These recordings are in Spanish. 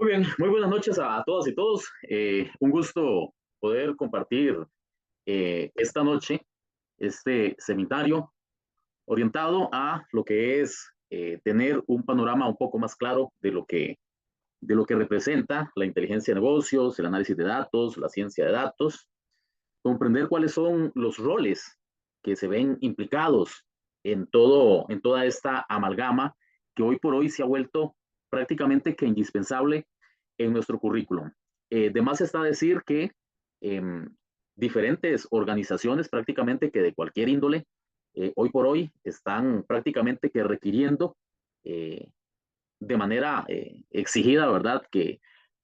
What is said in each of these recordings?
Muy bien, muy buenas noches a todas y todos. Un gusto poder compartir esta noche este seminario orientado a lo que es tener un panorama un poco más claro de lo que representa la inteligencia de negocios, el análisis de datos, la ciencia de datos, comprender cuáles son los roles que se ven implicados en toda esta amalgama que hoy por hoy se ha vuelto prácticamente que indispensable en nuestro currículum. De más está decir que eh, diferentes organizaciones prácticamente que de cualquier índole hoy por hoy están prácticamente que requiriendo eh, de manera exigida, ¿verdad? Que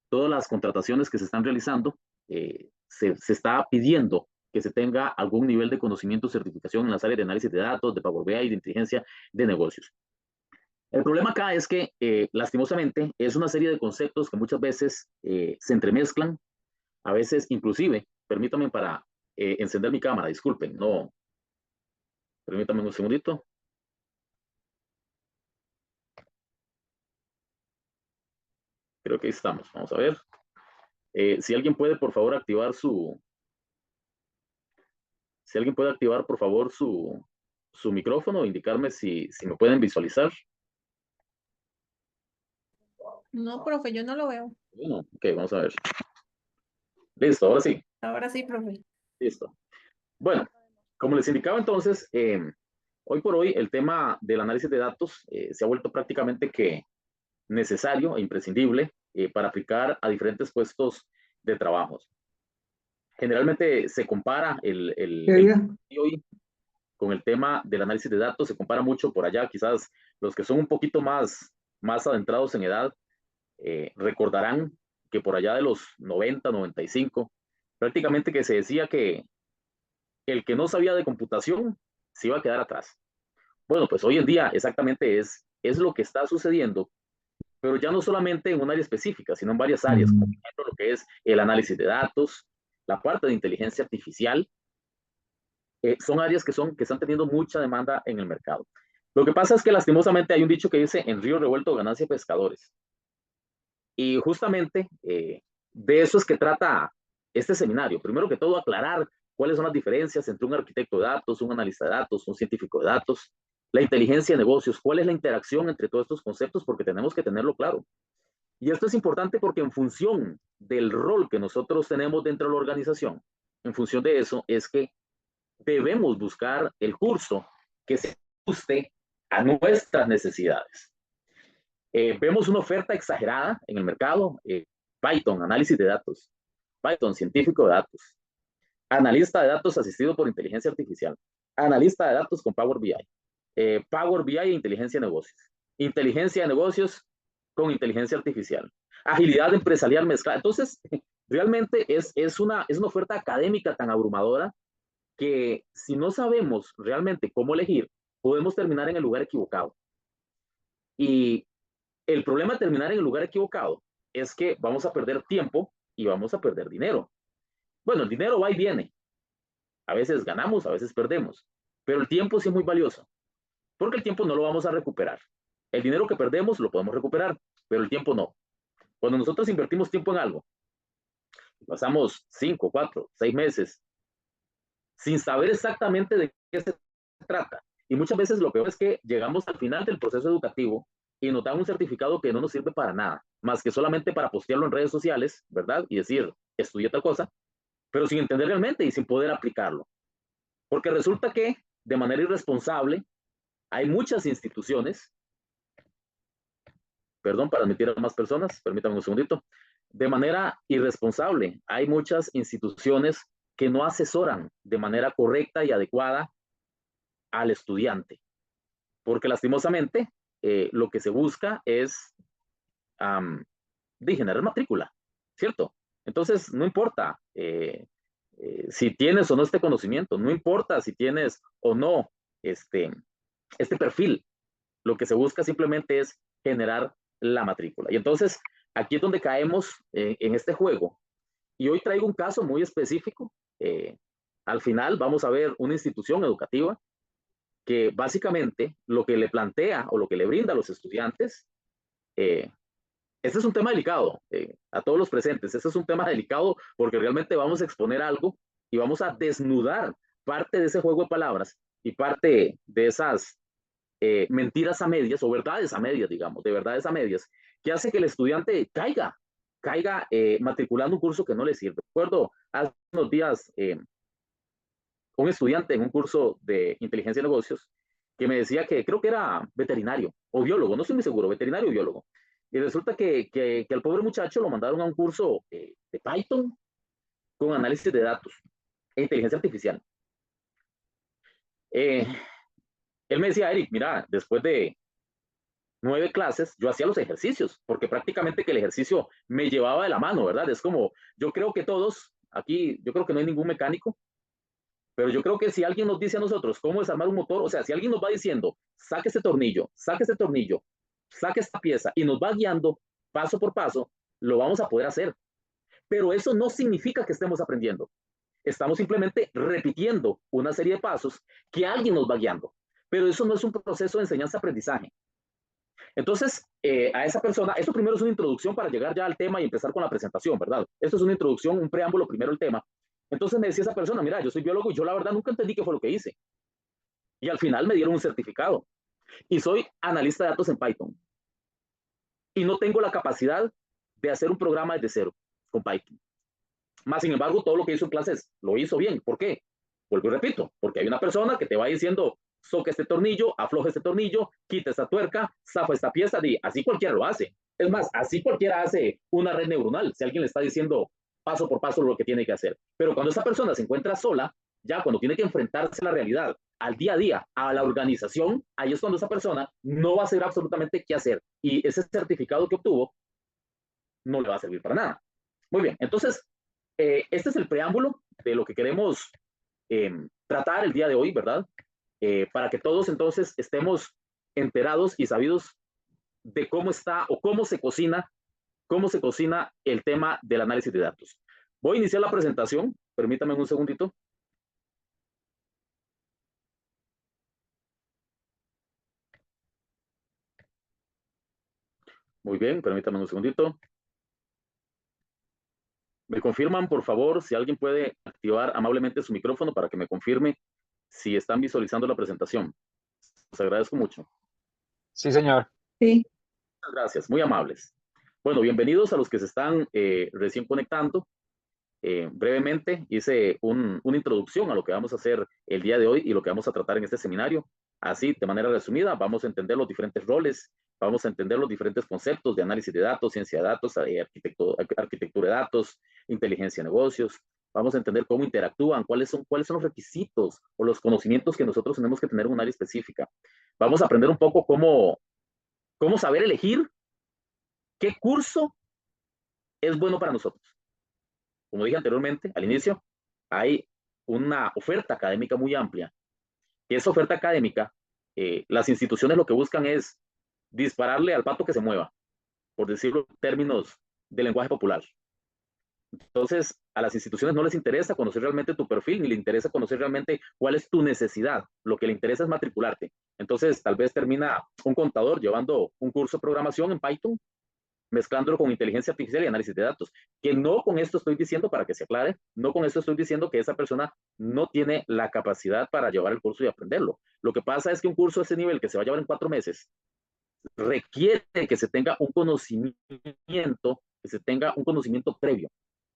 todas las contrataciones que se están realizando, se está pidiendo que se tenga algún nivel de conocimiento o certificación en las áreas de análisis de datos, de Power BI y de inteligencia de negocios. El problema acá es que, lastimosamente, es una serie de conceptos que muchas veces se entremezclan, a veces inclusive, permítanme para encender mi cámara, disculpen, no, permítanme un segundito. Creo que ahí estamos, vamos a ver. Si alguien puede, por favor, activar si alguien puede activar, por favor, su micrófono, indicarme si me pueden visualizar. No, profe, yo no lo veo. Bueno, ok, vamos a ver. Listo, ahora sí, Ahora sí, profe. listo. Bueno, como les indicaba entonces, hoy por hoy el tema del análisis de datos se ha vuelto prácticamente que necesario e imprescindible para aplicar a diferentes puestos de trabajo. Generalmente se compara hoy con el tema del análisis de datos, se compara mucho por allá, quizás los que son un poquito más adentrados en edad recordarán que por allá de los 90, 95, prácticamente que se decía que el que no sabía de computación se iba a quedar atrás. Bueno, pues hoy en día exactamente es lo que está sucediendo, pero ya no solamente en un área específica, sino en varias áreas, como por ejemplo lo que es el análisis de datos, la parte de inteligencia artificial, son áreas que están teniendo mucha demanda en el mercado. Lo que pasa es que lastimosamente hay un dicho que dice, en río revuelto ganancia pescadores. Y justamente de eso es que trata este seminario. Primero que todo, aclarar cuáles son las diferencias entre un arquitecto de datos, un analista de datos, un científico de datos, la inteligencia de negocios, cuál es la interacción entre todos estos conceptos, porque tenemos que tenerlo claro. Y esto es importante porque en función del rol que nosotros tenemos dentro de la organización, en función de eso, es que debemos buscar el curso que se ajuste a nuestras necesidades. Vemos una oferta exagerada en el mercado, Python, análisis de datos, Python, científico de datos, analista de datos asistido por inteligencia artificial, analista de datos con Power BI, Power BI e inteligencia de negocios con inteligencia artificial, agilidad empresarial mezclada. Entonces, realmente es una oferta académica tan abrumadora que si no sabemos realmente cómo elegir, podemos terminar en el lugar equivocado. Y el problema de terminar en el lugar equivocado es que vamos a perder tiempo y vamos a perder dinero. Bueno, el dinero va y viene. A veces ganamos, a veces perdemos. Pero el tiempo sí es muy valioso, porque el tiempo no lo vamos a recuperar. El dinero que perdemos lo podemos recuperar, pero el tiempo no. Cuando nosotros invertimos tiempo en algo, pasamos 5, 4, 6 meses sin saber exactamente de qué se trata. Y muchas veces lo peor es que llegamos al final del proceso educativo y nos dan un certificado que no nos sirve para nada, más que solamente para postearlo en redes sociales, ¿verdad? Y decir, estudié tal cosa, pero sin entender realmente y sin poder aplicarlo. Porque resulta que de manera irresponsable hay muchas instituciones, perdón, para admitir a más personas, permítanme un segundito, de manera irresponsable hay muchas instituciones que no asesoran de manera correcta y adecuada al estudiante, porque lastimosamente lo que se busca es de generar matrícula, ¿cierto? Entonces, no importa si tienes o no este conocimiento, no importa si tienes o no este, este perfil, lo que se busca simplemente es generar la matrícula. Y entonces, aquí es donde caemos en este juego. Y hoy traigo un caso muy específico. Al final vamos a ver una institución educativa que básicamente lo que le plantea o lo que le brinda a los estudiantes este es un tema delicado, a todos los presentes, este es un tema delicado porque realmente vamos a exponer algo y vamos a desnudar parte de ese juego de palabras y parte de esas mentiras a medias o verdades a medias, digamos, de verdades a medias, que hace que el estudiante caiga matriculando un curso que no le sirve. Recuerdo hace unos días un estudiante en un curso de inteligencia de negocios que me decía que creo que era veterinario o biólogo, no estoy muy seguro, veterinario o biólogo. Y resulta que al pobre muchacho lo mandaron a un curso de Python con análisis de datos e inteligencia artificial. Eh, Él me decía, Eric, mira, después de 9 clases, yo hacía los ejercicios, porque prácticamente que el ejercicio me llevaba de la mano, ¿verdad? Es como, yo creo que todos, aquí, yo creo que no hay ningún mecánico, pero yo creo que si alguien nos dice a nosotros cómo desarmar un motor, o sea, si alguien nos va diciendo, saque este tornillo, saque este tornillo, saque esta pieza y nos va guiando paso por paso, lo vamos a poder hacer. Pero eso no significa que estemos aprendiendo. Estamos simplemente repitiendo una serie de pasos que alguien nos va guiando. Pero eso no es un proceso de enseñanza-aprendizaje. Entonces, a esa persona, esto primero es una introducción para llegar ya al tema y empezar con la presentación, ¿verdad? Esto es una introducción, un preámbulo, primero el tema. Entonces me decía esa persona, mira, yo soy biólogo y yo la verdad nunca entendí qué fue lo que hice. Y al final me dieron un certificado. Y soy analista de datos en Python. Y no tengo la capacidad de hacer un programa desde cero con Python. Más sin embargo, todo lo que hizo en clases lo hizo bien. ¿Por qué? Vuelvo y repito, porque hay una persona que te va diciendo, soca este tornillo, afloja este tornillo, quita esta tuerca, zafa esta pieza, y así cualquiera lo hace. Es más, así cualquiera hace una red neuronal, si alguien le está diciendo paso por paso lo que tiene que hacer. Pero cuando esa persona se encuentra sola, ya cuando tiene que enfrentarse a la realidad, al día a día, a la organización, ahí es cuando esa persona no va a saber absolutamente qué hacer. Y ese certificado que obtuvo no le va a servir para nada. Muy bien, entonces, este es el preámbulo de lo que queremos tratar el día de hoy, ¿verdad? Para que todos entonces estemos enterados y sabidos de cómo está o cómo se cocina el tema del análisis de datos. Voy a iniciar la presentación, permítame un segundito. Muy bien, permítame un segundito. Me confirman, por favor, si alguien puede activar amablemente su micrófono para que me confirme si están visualizando la presentación. Les agradezco mucho. Sí, señor. Sí. Muchas gracias, muy amables. Bueno, bienvenidos a los que se están recién conectando. Brevemente hice una introducción a lo que vamos a hacer el día de hoy y lo que vamos a tratar en este seminario. Así, de manera resumida, vamos a entender los diferentes roles, vamos a entender los diferentes conceptos de análisis de datos, ciencia de datos, arquitectura de datos, inteligencia de negocios. Vamos a entender cómo interactúan, cuáles son los requisitos o los conocimientos que nosotros tenemos que tener en un área específica. Vamos a aprender un poco cómo saber elegir qué curso es bueno para nosotros. Como dije anteriormente, al inicio, hay una oferta académica muy amplia. Y esa oferta académica, las instituciones lo que buscan es dispararle al pato que se mueva, por decirlo en términos de lenguaje popular. Entonces, a las instituciones no les interesa conocer realmente tu perfil, ni les interesa conocer realmente cuál es tu necesidad. Lo que le interesa es matricularte. Entonces, tal vez termina un contador llevando un curso de programación en Python, mezclándolo con inteligencia artificial y análisis de datos. Que no con esto estoy diciendo, para que se aclare, no con esto estoy diciendo que esa persona no tiene la capacidad para llevar el curso y aprenderlo. Lo que pasa es que un curso de ese nivel que se va a llevar en 4 meses requiere que se tenga un conocimiento previo.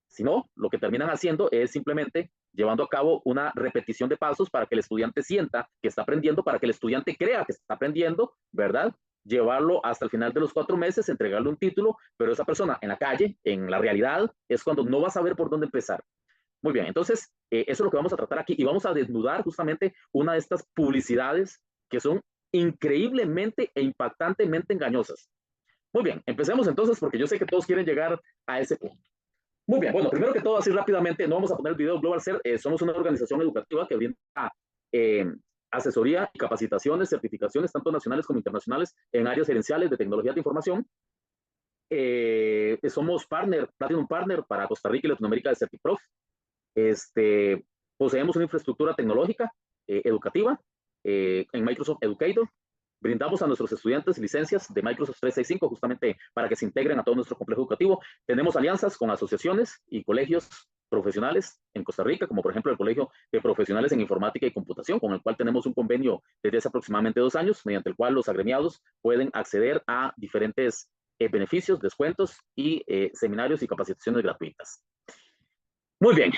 Si no, lo que terminan haciendo es simplemente llevando a cabo una repetición de pasos para que el estudiante sienta que está aprendiendo, para que el estudiante crea que está aprendiendo, ¿verdad? Llevarlo hasta el final de los 4 meses, entregarle un título, pero esa persona en la calle, en la realidad, es cuando no va a saber por dónde empezar. Muy bien, entonces, eso es lo que vamos a tratar aquí y vamos a desnudar justamente una de estas publicidades que son increíblemente e impactantemente engañosas. Muy bien, empecemos entonces porque yo sé que todos quieren llegar a ese punto. Muy bien, bueno, primero que todo, así rápidamente, no vamos a poner el video Global Ser, somos una organización educativa que brinda eh, asesoría y capacitaciones, certificaciones, tanto nacionales como internacionales, en áreas gerenciales de tecnología de información. Somos Platinum Partner para Costa Rica y Latinoamérica de Certiprof. Poseemos una infraestructura tecnológica educativa en Microsoft Educator, brindamos a nuestros estudiantes licencias de Microsoft 365 justamente para que se integren a todo nuestro complejo educativo. Tenemos alianzas con asociaciones y colegios profesionales en Costa Rica, como por ejemplo el Colegio de Profesionales en Informática y Computación, con el cual tenemos un convenio desde hace aproximadamente 2 años, mediante el cual los agremiados pueden acceder a diferentes beneficios, descuentos y seminarios y capacitaciones gratuitas. Muy bien,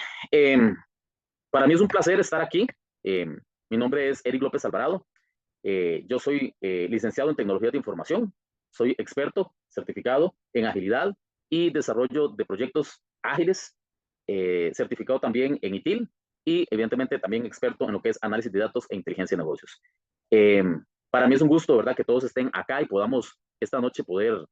para mí es un placer estar aquí. Mi nombre es Eric López Alvarado. Yo soy licenciado en Tecnologías de Información, soy experto certificado en agilidad y desarrollo de proyectos ágiles, certificado también en ITIL y evidentemente también experto en lo que es análisis de datos e inteligencia de negocios. Para mí es un gusto, ¿verdad?, que todos estén acá y podamos esta noche poder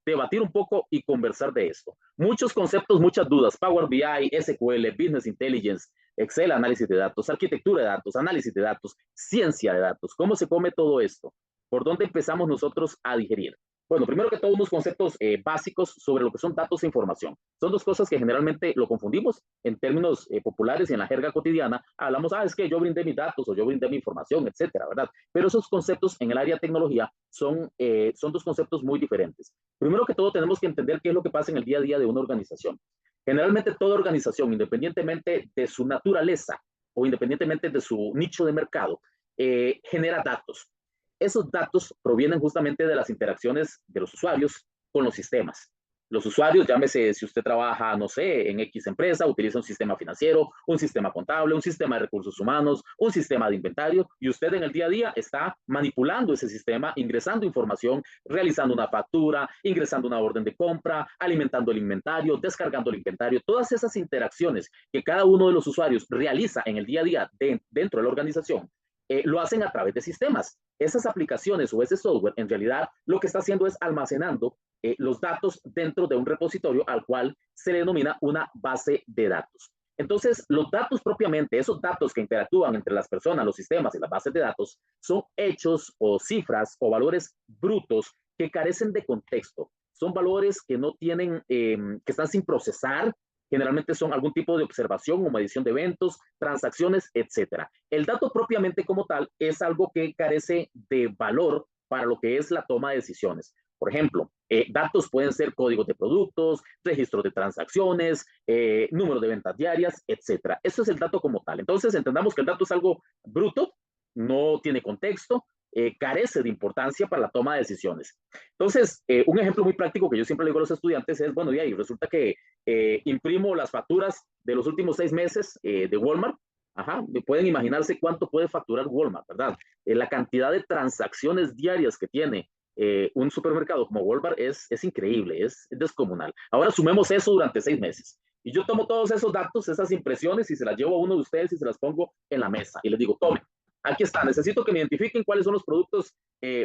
debatir un poco y conversar de esto. Muchos conceptos, muchas dudas, Power BI, SQL, Business Intelligence, Excel, análisis de datos, arquitectura de datos, análisis de datos, ciencia de datos. ¿Cómo se come todo esto? ¿Por dónde empezamos nosotros a digerir? Bueno, primero que todo, unos conceptos básicos sobre lo que son datos e información. Son dos cosas que generalmente lo confundimos en términos populares y en la jerga cotidiana. Hablamos, es que yo brindé mis datos o yo brindé mi información, etcétera, ¿verdad? Pero esos conceptos en el área de tecnología son dos conceptos muy diferentes. Primero que todo, tenemos que entender qué es lo que pasa en el día a día de una organización. Generalmente toda organización, independientemente de su naturaleza o independientemente de su nicho de mercado, genera datos. Esos datos provienen justamente de las interacciones de los usuarios con los sistemas. Los usuarios, llámese si usted trabaja, no sé, en X empresa, utiliza un sistema financiero, un sistema contable, un sistema de recursos humanos, un sistema de inventario, y usted en el día a día está manipulando ese sistema, ingresando información, realizando una factura, ingresando una orden de compra, alimentando el inventario, descargando el inventario. Todas esas interacciones que cada uno de los usuarios realiza en el día a día dentro de la organización, lo hacen a través de sistemas. Esas aplicaciones o ese software, en realidad, lo que está haciendo es almacenando los datos dentro de un repositorio al cual se le denomina una base de datos. Entonces, los datos propiamente, esos datos que interactúan entre las personas, los sistemas y las bases de datos, son hechos o cifras o valores brutos que carecen de contexto. Son valores que no tienen, que están sin procesar. Generalmente son algún tipo de observación o medición de eventos, transacciones, etc. El dato propiamente como tal es algo que carece de valor para lo que es la toma de decisiones. Por ejemplo, datos pueden ser códigos de productos, registros de transacciones, número de ventas diarias, etc. Eso es el dato como tal. Entonces, entendamos que el dato es algo bruto, no tiene contexto, carece de importancia para la toma de decisiones. Entonces, un ejemplo muy práctico que yo siempre le digo a los estudiantes es, bueno, y resulta que imprimo las facturas de los últimos 6 meses de Walmart. Pueden imaginarse cuánto puede facturar Walmart, ¿verdad? La cantidad de transacciones diarias que tiene un supermercado como Walmart es increíble, es descomunal. Ahora sumemos eso durante 6 meses. Y yo tomo todos esos datos, esas impresiones, y se las llevo a uno de ustedes y se las pongo en la mesa. Y les digo, tomen, aquí está, necesito que me identifiquen cuáles son los productos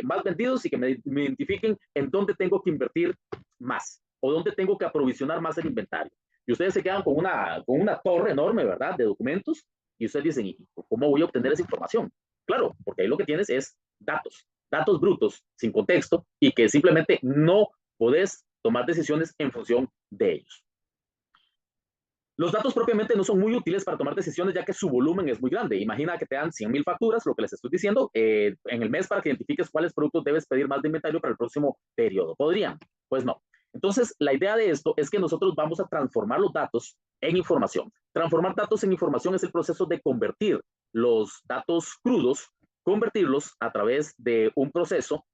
más vendidos y que me identifiquen en dónde tengo que invertir más o dónde tengo que aprovisionar más el inventario. Y ustedes se quedan con una torre enorme, ¿verdad?, de documentos, y ustedes dicen, ¿y cómo voy a obtener esa información? Claro, porque ahí lo que tienes es datos brutos, sin contexto, y que simplemente no podés tomar decisiones en función de ellos. Los datos propiamente no son muy útiles para tomar decisiones, ya que su volumen es muy grande. Imagina que te dan 100,000 facturas, lo que les estoy diciendo, en el mes, para que identifiques cuáles productos debes pedir más de inventario para el próximo periodo. ¿Podrían? Pues no. Entonces, la idea de esto es que nosotros vamos a transformar los datos en información. Transformar datos en información es el proceso de convertir los datos crudos, convertirlos a través de un proceso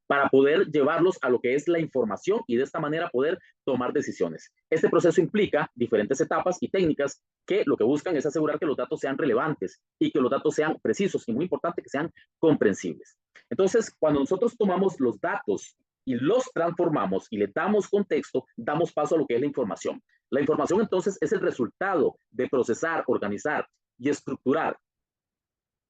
para poder llevarlos a lo que es la información y de esta manera poder tomar decisiones. Este proceso implica diferentes etapas y técnicas que lo que buscan es asegurar que los datos sean relevantes y que los datos sean precisos y muy importante que sean comprensibles. Entonces, cuando nosotros tomamos los datos y los transformamos y le damos contexto, damos paso a lo que es la información. La información entonces es el resultado de procesar, organizar y estructurar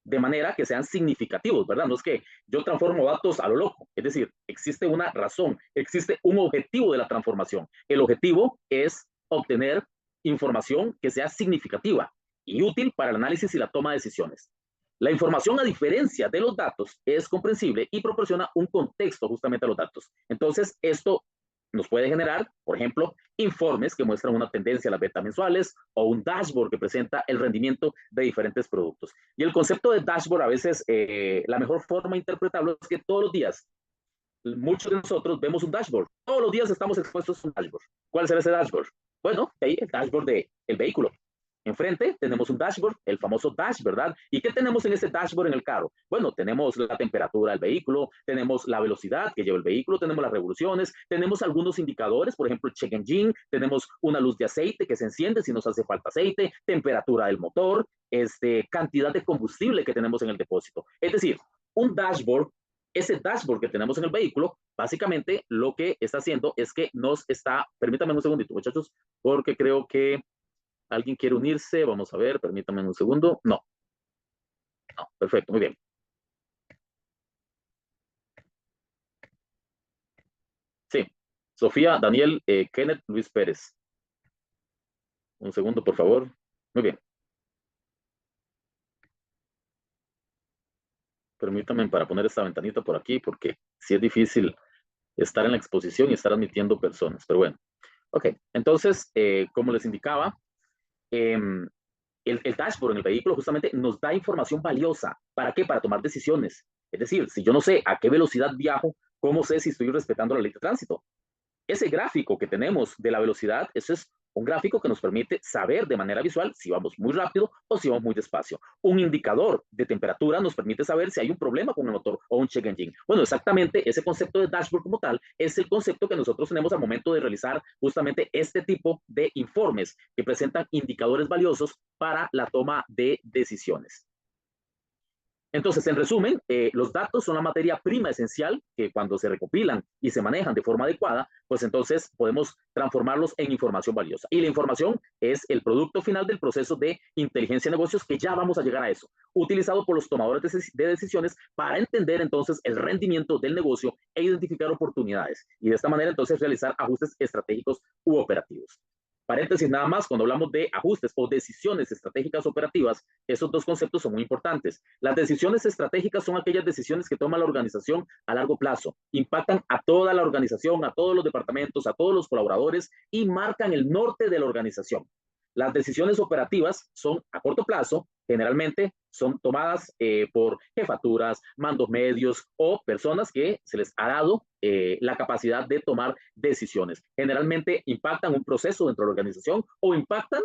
de manera que sean significativos, ¿verdad? No es que yo transformo datos a lo loco, es decir, existe una razón, existe un objetivo de la transformación. El objetivo es obtener información que sea significativa y útil para el análisis y la toma de decisiones. La información, a diferencia de los datos, es comprensible y proporciona un contexto justamente a los datos. Entonces, esto nos puede generar, por ejemplo, informes que muestran una tendencia a las ventas mensuales o un dashboard que presenta el rendimiento de diferentes productos. Y el concepto de dashboard a veces, la mejor forma de interpretarlo es que todos los días, muchos de nosotros vemos un dashboard. Todos los días estamos expuestos a un dashboard. ¿Cuál será ese dashboard? Bueno, ahí el dashboard del vehículo. Enfrente tenemos un dashboard, el famoso dash, ¿verdad? ¿Y qué tenemos en ese dashboard en el carro? Bueno, tenemos la temperatura del vehículo, tenemos la velocidad que lleva el vehículo, tenemos las revoluciones, tenemos algunos indicadores, por ejemplo, el check engine, tenemos una luz de aceite que se enciende si nos hace falta aceite, temperatura del motor, cantidad de combustible que tenemos en el depósito. Es decir, un dashboard, ese dashboard que tenemos en el vehículo, básicamente lo que está haciendo es que nos está, permítanme un segundito, muchachos, porque creo que ¿alguien quiere unirse? Vamos a ver, permítanme un segundo. No. No, perfecto, muy bien. Sí. Sofía, Daniel, Kenneth, Luis Pérez. Un segundo, por favor. Muy bien. Permítanme para poner esta ventanita por aquí, porque sí es difícil estar en la exposición y estar admitiendo personas. Pero bueno. Ok, entonces, como les indicaba, el dashboard en el vehículo justamente nos da información valiosa. ¿Para qué? Para tomar decisiones. Es decir, si yo no sé a qué velocidad viajo, ¿cómo sé si estoy respetando la ley de tránsito? Ese gráfico que tenemos de la velocidad, eso es un gráfico que nos permite saber de manera visual si vamos muy rápido o si vamos muy despacio. Un indicador de temperatura nos permite saber si hay un problema con el motor o un check engine. Bueno, exactamente ese concepto de dashboard como tal es el concepto que nosotros tenemos al momento de realizar justamente este tipo de informes que presentan indicadores valiosos para la toma de decisiones. Entonces, en resumen, los datos son la materia prima esencial que cuando se recopilan y se manejan de forma adecuada, pues entonces podemos transformarlos en información valiosa. Y la información es el producto final del proceso de inteligencia de negocios, que ya vamos a llegar a eso, utilizado por los tomadores de decisiones para entender entonces el rendimiento del negocio e identificar oportunidades. Y de esta manera entonces realizar ajustes estratégicos u operativos. Paréntesis nada más, cuando hablamos de ajustes o decisiones estratégicas operativas, esos dos conceptos son muy importantes. Las decisiones estratégicas son aquellas decisiones que toma la organización a largo plazo, impactan a toda la organización, a todos los departamentos, a todos los colaboradores y marcan el norte de la organización. Las decisiones operativas son a corto plazo, generalmente son tomadas por jefaturas, mandos medios o personas que se les ha dado la capacidad de tomar decisiones. Generalmente impactan un proceso dentro de la organización o impactan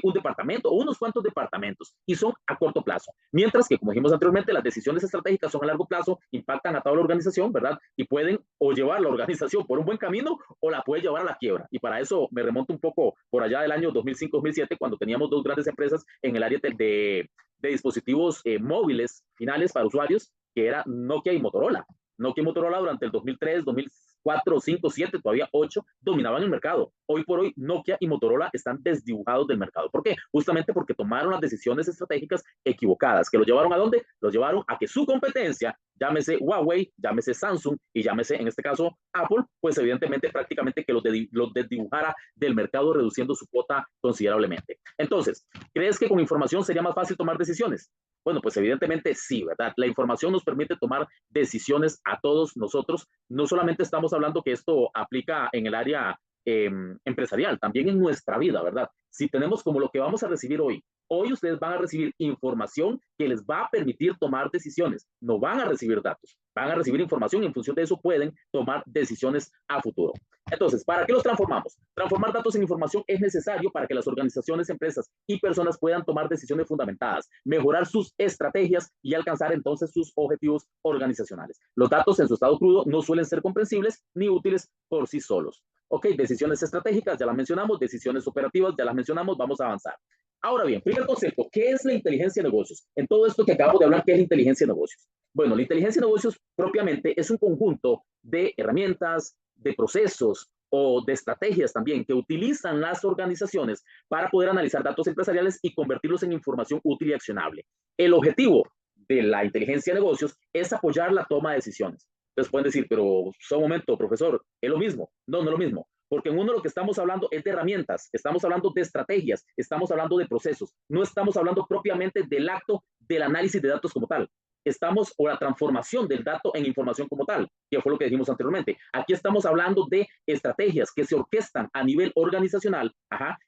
un departamento o unos cuantos departamentos y son a corto plazo. Mientras que, como dijimos anteriormente, las decisiones estratégicas son a largo plazo, impactan a toda la organización, ¿verdad? Y pueden o llevar la organización por un buen camino o la puede llevar a la quiebra. Y para eso me remonto un poco por allá del año 2005-2007, cuando teníamos dos grandes empresas en el área de dispositivos móviles finales para usuarios, que era Nokia y Motorola. Nokia y Motorola durante el 2003, 2004, 5, 7, todavía 8, dominaban el mercado. Hoy por hoy, Nokia y Motorola están desdibujados del mercado. ¿Por qué? Justamente porque tomaron las decisiones estratégicas equivocadas, que los llevaron ¿a dónde? Los llevaron a que su competencia, llámese Huawei, llámese Samsung y llámese en este caso Apple, pues evidentemente prácticamente que los desdibujara del mercado, reduciendo su cuota considerablemente. Entonces, ¿crees que con información sería más fácil tomar decisiones? Bueno, pues evidentemente sí, ¿verdad? La información nos permite tomar decisiones a todos nosotros. No solamente estamos hablando que esto aplica en el área empresarial, también en nuestra vida, ¿verdad? Si tenemos como lo que vamos a recibir hoy, hoy ustedes van a recibir información que les va a permitir tomar decisiones. No van a recibir datos, van a recibir información y en función de eso pueden tomar decisiones a futuro. Entonces, ¿para qué los transformamos? Transformar datos en información es necesario para que las organizaciones, empresas y personas puedan tomar decisiones fundamentadas, mejorar sus estrategias y alcanzar entonces sus objetivos organizacionales. Los datos en su estado crudo no suelen ser comprensibles ni útiles por sí solos. Ok, decisiones estratégicas, ya las mencionamos, decisiones operativas, ya las mencionamos, vamos a avanzar. Ahora bien, primer concepto, ¿qué es la inteligencia de negocios? En todo esto que acabo de hablar, ¿qué es la inteligencia de negocios? Bueno, la inteligencia de negocios propiamente es un conjunto de herramientas, de procesos o de estrategias también que utilizan las organizaciones para poder analizar datos empresariales y convertirlos en información útil y accionable. El objetivo de la inteligencia de negocios es apoyar la toma de decisiones. Entonces pueden decir, pero un momento, profesor, ¿es lo mismo? No, no es lo mismo. Porque en uno lo que estamos hablando es de herramientas, estamos hablando de estrategias, estamos hablando de procesos, no estamos hablando propiamente del acto del análisis de datos como tal. estamos, o la transformación del dato en información como tal, que fue lo que dijimos anteriormente. Aquí estamos hablando de estrategias que se orquestan a nivel organizacional,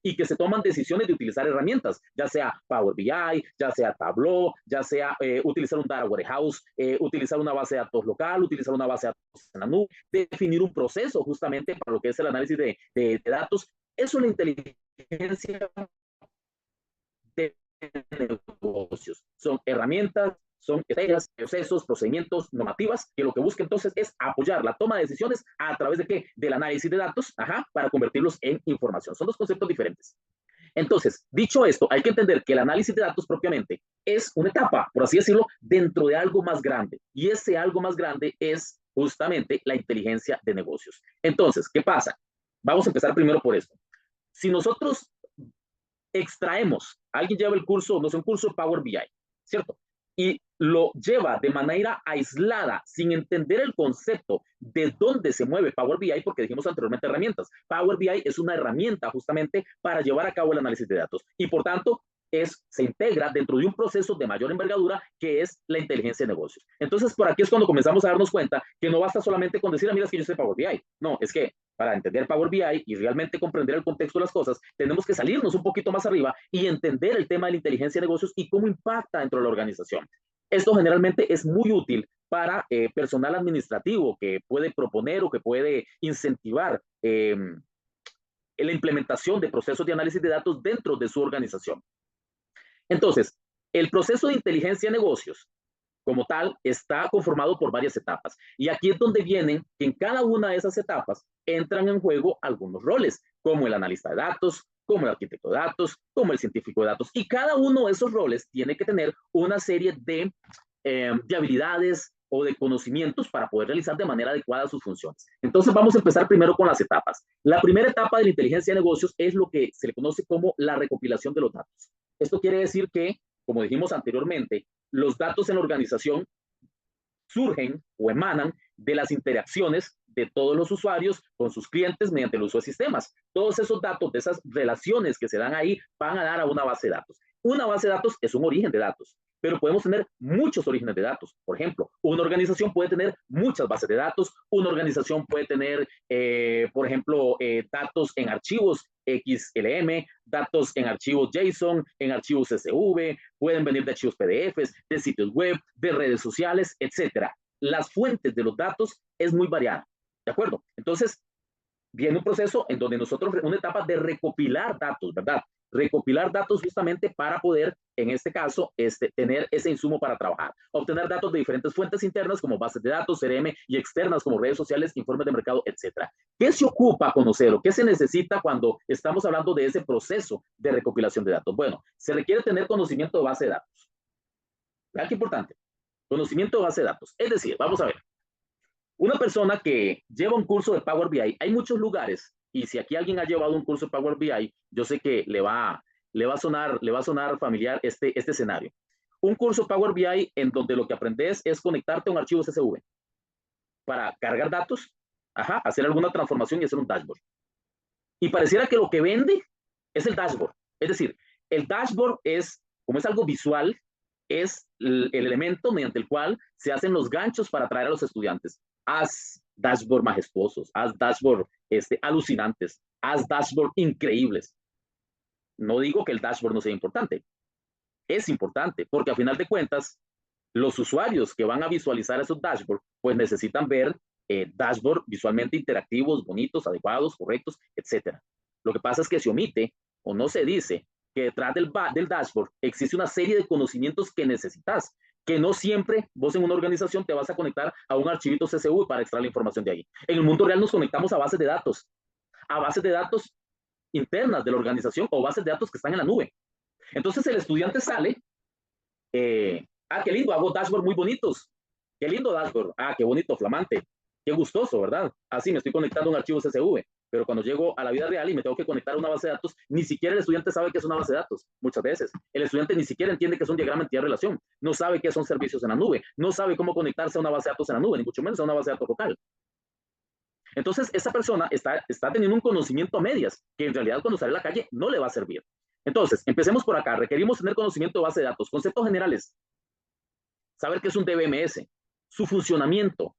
y que se toman decisiones de utilizar herramientas, ya sea Power BI, ya sea Tableau, ya sea utilizar un data warehouse, utilizar una base de datos local, utilizar una base de datos en la nube, definir un proceso justamente para lo que es el análisis de datos. Eso es la inteligencia de negocios. Son herramientas, son estrategias, procesos, procedimientos, normativas, que lo que busca entonces es apoyar la toma de decisiones a través de qué? Del análisis de datos, para convertirlos en información. Son dos conceptos diferentes. Entonces, dicho esto, hay que entender que el análisis de datos propiamente es una etapa, por así decirlo, dentro de algo más grande. Y ese algo más grande es justamente la inteligencia de negocios. Entonces, ¿qué pasa? Vamos a empezar primero por esto. Si nosotros extraemos, alguien lleva el curso, no sé, un curso de Power BI, ¿cierto? Y lo lleva de manera aislada, sin entender el concepto de dónde se mueve Power BI, porque dijimos anteriormente herramientas. Power BI es una herramienta justamente para llevar a cabo el análisis de datos y por tanto se integra dentro de un proceso de mayor envergadura que es la inteligencia de negocios. Entonces, por aquí es cuando comenzamos a darnos cuenta que no basta solamente con decir, mira, es que yo sé Power BI. No, es que para entender Power BI y realmente comprender el contexto de las cosas, tenemos que salirnos un poquito más arriba y entender el tema de la inteligencia de negocios y cómo impacta dentro de la organización. Esto generalmente es muy útil para personal administrativo que puede proponer o que puede incentivar la implementación de procesos de análisis de datos dentro de su organización. Entonces, el proceso de inteligencia de negocios como tal está conformado por varias etapas. Y aquí es donde vienen que en cada una de esas etapas entran en juego algunos roles, como el analista de datos, como el arquitecto de datos, como el científico de datos. Y cada uno de esos roles tiene que tener una serie de habilidades o de conocimientos para poder realizar de manera adecuada sus funciones. Entonces vamos a empezar primero con las etapas. La primera etapa de la inteligencia de negocios es lo que se le conoce como la recopilación de los datos. Esto quiere decir que, como dijimos anteriormente, los datos en la organización surgen o emanan de las interacciones de todos los usuarios con sus clientes mediante el uso de sistemas. Todos esos datos, de esas relaciones que se dan ahí, van a dar a una base de datos. Una base de datos es un origen de datos, pero podemos tener muchos orígenes de datos. Por ejemplo, una organización puede tener muchas bases de datos, una organización puede tener, por ejemplo, datos en archivos XLM, datos en archivos JSON, en archivos CSV, pueden venir de archivos PDFs, de sitios web, de redes sociales, etc. Las fuentes de los datos es muy variada, ¿de acuerdo? Entonces, viene un proceso en donde nosotros, una etapa de recopilar datos, ¿verdad? Recopilar datos justamente para poder, en este caso, tener ese insumo para trabajar. Obtener datos de diferentes fuentes internas como bases de datos, CRM, y externas como redes sociales, informes de mercado, etc. ¿Qué se ocupa conocer o qué se necesita cuando estamos hablando de ese proceso de recopilación de datos? Bueno, se requiere tener conocimiento de base de datos. ¿Verdad qué importante? Conocimiento de base de datos. Es decir, vamos a ver. Una persona que lleva un curso de Power BI, hay muchos lugares, y si aquí alguien ha llevado un curso de Power BI, yo sé que le va a sonar familiar este escenario. Un curso Power BI en donde lo que aprendes es conectarte a un archivo CSV para cargar datos, hacer alguna transformación y hacer un dashboard. Y pareciera que lo que vende es el dashboard. Es decir, el dashboard es, como es algo visual, es el elemento mediante el cual se hacen los ganchos para atraer a los estudiantes. Haz dashboard majestuosos, haz dashboard alucinantes, haz dashboard increíbles. No digo que el dashboard no sea importante. Es importante, porque a final de cuentas, los usuarios que van a visualizar esos dashboards, pues necesitan ver dashboard visualmente interactivos, bonitos, adecuados, correctos, etc. Lo que pasa es que se omite o no se dice que detrás del dashboard existe una serie de conocimientos que necesitas, que no siempre vos en una organización te vas a conectar a un archivito CSV para extraer la información de ahí. En el mundo real nos conectamos a bases de datos internas de la organización o bases de datos que están en la nube. Entonces el estudiante sale, qué lindo, hago dashboard muy bonitos, qué lindo dashboard, qué bonito, flamante, qué gustoso, ¿verdad? Así me estoy conectando a un archivo CSV, pero cuando llego a la vida real y me tengo que conectar a una base de datos, ni siquiera el estudiante sabe qué es una base de datos, muchas veces. El estudiante ni siquiera entiende qué es un diagrama entidad-relación, no sabe qué son servicios en la nube, no sabe cómo conectarse a una base de datos en la nube, ni mucho menos a una base de datos local. Entonces, esa persona está teniendo un conocimiento a medias, que en realidad cuando sale a la calle no le va a servir. Entonces, empecemos por acá. Requerimos tener conocimiento de base de datos, conceptos generales. saber qué es un DBMS, su funcionamiento,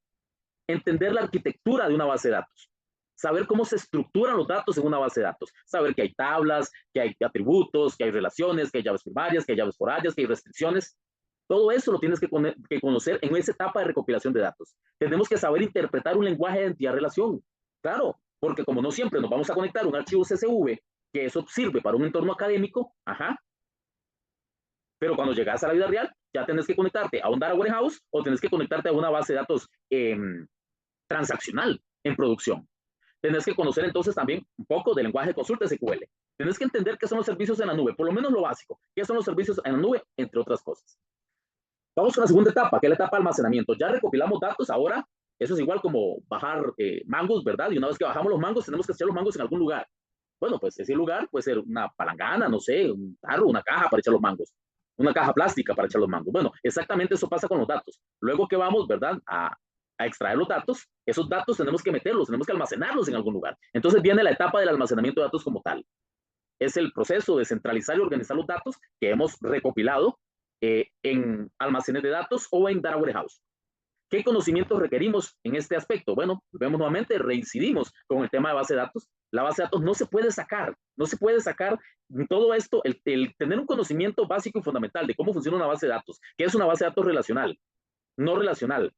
entender la arquitectura de una base de datos, saber cómo se estructuran los datos en una base de datos, saber que hay tablas, que hay atributos, que hay relaciones, que hay llaves primarias, que hay llaves forales, que hay restricciones. Todo eso lo tienes que conocer en esa etapa de recopilación de datos. Tenemos que saber interpretar un lenguaje de entidad-relación. Claro, porque como no siempre nos vamos a conectar a un archivo CSV, que eso sirve para un entorno académico, pero cuando llegas a la vida real, ya tenés que conectarte a un data warehouse o tenés que conectarte a una base de datos transaccional en producción. Tenés que conocer entonces también un poco del lenguaje de consulta SQL. Tenés que entender qué son los servicios en la nube, por lo menos lo básico, qué son los servicios en la nube, entre otras cosas. Vamos a la segunda etapa, que es la etapa de almacenamiento. Ya recopilamos datos, ahora eso es igual como bajar mangos, ¿verdad? Y una vez que bajamos los mangos, tenemos que echar los mangos en algún lugar. Bueno, pues ese lugar puede ser una palangana, no sé, un tarro, una caja para echar los mangos, una caja plástica para echar los mangos. Bueno, exactamente eso pasa con los datos. Luego que vamos, ¿verdad?, a extraer los datos, esos datos tenemos que meterlos, tenemos que almacenarlos en algún lugar. Entonces viene la etapa del almacenamiento de datos como tal. Es el proceso de centralizar y organizar los datos que hemos recopilado en almacenes de datos o en data warehouse. ¿Qué conocimientos requerimos en este aspecto? Bueno, vemos nuevamente, reincidimos con el tema de base de datos. La base de datos no se puede sacar, todo esto, el tener un conocimiento básico y fundamental de cómo funciona una base de datos, que es una base de datos relacional, no relacional.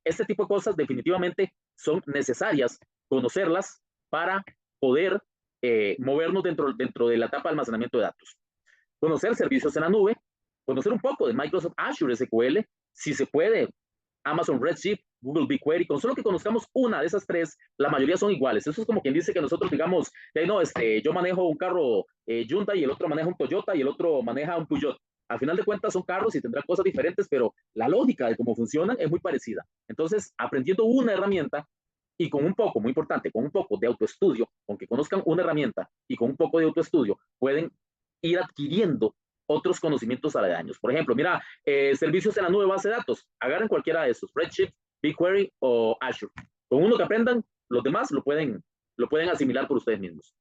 Este tipo de cosas definitivamente son necesarias conocerlas para poder movernos dentro de la etapa de almacenamiento de datos. Conocer servicios en la nube, conocer un poco de Microsoft Azure SQL, si se puede, Amazon Redshift, Google BigQuery, con solo que conozcamos una de esas tres, la mayoría son iguales. Eso es como quien dice que nosotros digamos, no, yo manejo un carro Hyundai y el otro maneja un Toyota y el otro maneja un Peugeot. Al final de cuentas son carros y tendrán cosas diferentes, pero la lógica de cómo funcionan es muy parecida. Entonces, aprendiendo una herramienta y con un poco, muy importante, con un poco de autoestudio, con que conozcan una herramienta y con un poco de autoestudio, pueden ir adquiriendo otros conocimientos aledaños. Por ejemplo, mira, servicios en la nube base de datos, agarren cualquiera de esos, Redshift, BigQuery o Azure. Con uno que aprendan, los demás lo pueden asimilar por ustedes mismos.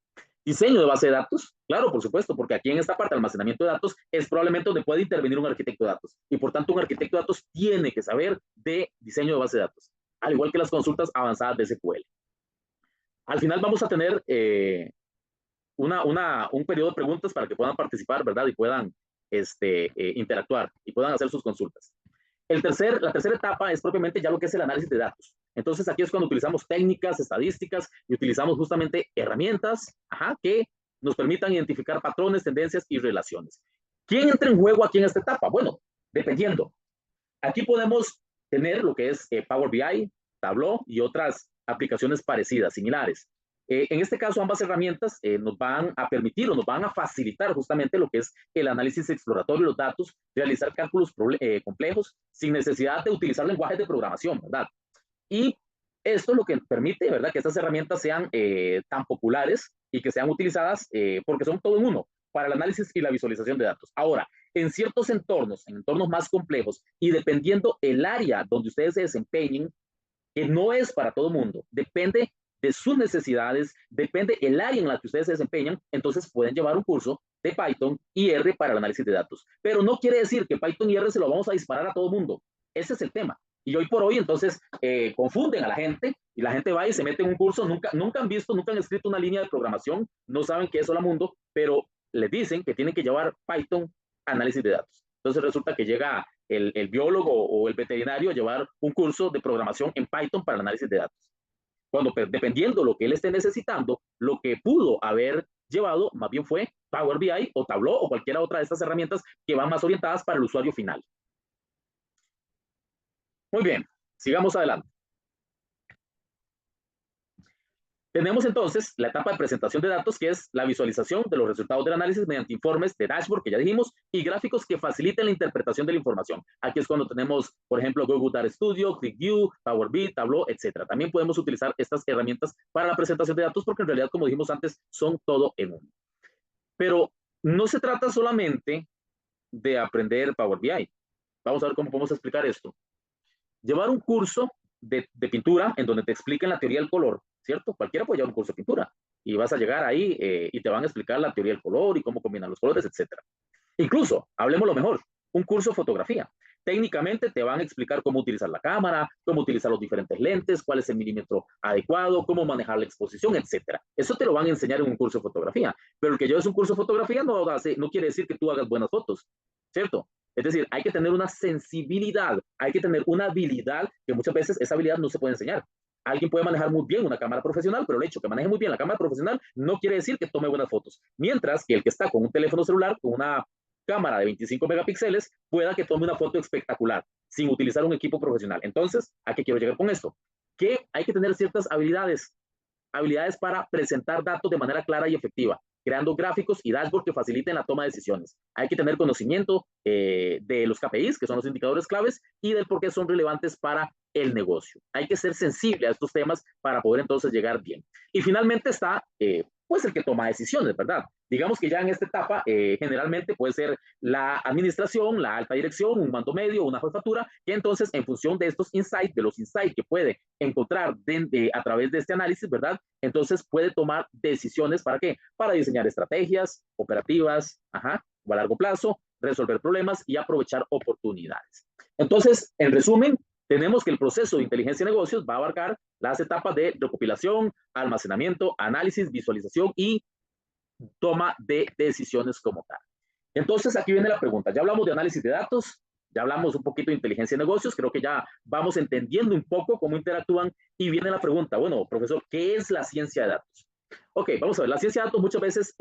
Diseño de base de datos, claro, por supuesto, porque aquí en esta parte de almacenamiento de datos es probablemente donde puede intervenir un arquitecto de datos. Y por tanto, un arquitecto de datos tiene que saber de diseño de base de datos, al igual que las consultas avanzadas de SQL. Al final vamos a tener un periodo de preguntas para que puedan participar, ¿verdad? Y puedan interactuar y puedan hacer sus consultas. La tercera etapa es propiamente ya lo que es el análisis de datos. Entonces aquí es cuando utilizamos técnicas, estadísticas y utilizamos justamente herramientas que nos permitan identificar patrones, tendencias y relaciones. ¿Quién entra en juego aquí en esta etapa? Bueno, dependiendo. Aquí podemos tener lo que es Power BI, Tableau y otras aplicaciones parecidas, similares. En este caso, ambas herramientas nos van a permitir o nos van a facilitar justamente lo que es el análisis exploratorio de los datos, realizar cálculos complejos sin necesidad de utilizar lenguajes de programación, ¿verdad? Y esto es lo que permite, ¿verdad?, que estas herramientas sean tan populares y que sean utilizadas porque son todo en uno para el análisis y la visualización de datos. Ahora, en ciertos entornos, en entornos más complejos y dependiendo el área donde ustedes se desempeñen, que no es para todo el mundo, depende de sus necesidades, depende el área en la que ustedes se desempeñan, entonces pueden llevar un curso de Python y R para el análisis de datos. Pero no quiere decir que Python y R se lo vamos a disparar a todo el mundo. Ese es el tema. Y hoy por hoy, entonces, confunden a la gente y la gente va y se mete en un curso, nunca han escrito una línea de programación, no saben qué es Solamundo, pero les dicen que tienen que llevar Python análisis de datos. Entonces resulta que llega el biólogo o el veterinario a llevar un curso de programación en Python para el análisis de datos. Cuando dependiendo lo que él esté necesitando, lo que pudo haber llevado más bien fue Power BI o Tableau o cualquiera otra de estas herramientas que van más orientadas para el usuario final. Muy bien, sigamos adelante. Tenemos entonces la etapa de presentación de datos, que es la visualización de los resultados del análisis mediante informes de dashboard, que ya dijimos, y gráficos que faciliten la interpretación de la información. Aquí es cuando tenemos, por ejemplo, Google Data Studio, ClickView, Power BI, Tableau, etc. También podemos utilizar estas herramientas para la presentación de datos, porque en realidad, como dijimos antes, son todo en uno. Pero no se trata solamente de aprender Power BI. Vamos a ver cómo podemos explicar esto. Llevar un curso de pintura en donde te expliquen la teoría del color, ¿cierto? Cualquiera puede llevar un curso de pintura y vas a llegar ahí y te van a explicar la teoría del color y cómo combinan los colores, etc. Incluso, hablemos lo mejor, un curso de fotografía. Técnicamente te van a explicar cómo utilizar la cámara, cómo utilizar los diferentes lentes, cuál es el milímetro adecuado, cómo manejar la exposición, etcétera. Eso te lo van a enseñar en un curso de fotografía. Pero el que lleves un curso de fotografía no quiere decir que tú hagas buenas fotos, ¿cierto? Es decir, hay que tener una sensibilidad, hay que tener una habilidad que muchas veces esa habilidad no se puede enseñar. Alguien puede manejar muy bien una cámara profesional, pero el hecho que maneje muy bien la cámara profesional no quiere decir que tome buenas fotos. Mientras que el que está con un teléfono celular, con una cámara de 25 megapíxeles, pueda que tome una foto espectacular sin utilizar un equipo profesional. Entonces, ¿a qué quiero llegar con esto? Que hay que tener ciertas habilidades para presentar datos de manera clara y efectiva, creando gráficos y dashboards que faciliten la toma de decisiones. Hay que tener conocimiento de los KPIs, que son los indicadores claves, y del por qué son relevantes para el negocio. Hay que ser sensible a estos temas para poder entonces llegar bien. Y finalmente está pues el que toma decisiones, ¿verdad? Digamos que ya en esta etapa generalmente puede ser la administración, la alta dirección, un mando medio, una jefatura, que entonces en función de estos insights, de los insights que puede encontrar a través de este análisis, ¿verdad? Entonces puede tomar decisiones ¿para qué? Para diseñar estrategias operativas, o a largo plazo, resolver problemas y aprovechar oportunidades. Entonces, en resumen, tenemos que el proceso de inteligencia de negocios va a abarcar las etapas de recopilación, almacenamiento, análisis, visualización y toma de decisiones como tal. Entonces, aquí viene la pregunta. Ya hablamos de análisis de datos, ya hablamos un poquito de inteligencia de negocios, creo que ya vamos entendiendo un poco cómo interactúan y viene la pregunta, bueno, profesor, ¿qué es la ciencia de datos? Ok, vamos a ver, la ciencia de datos muchas veces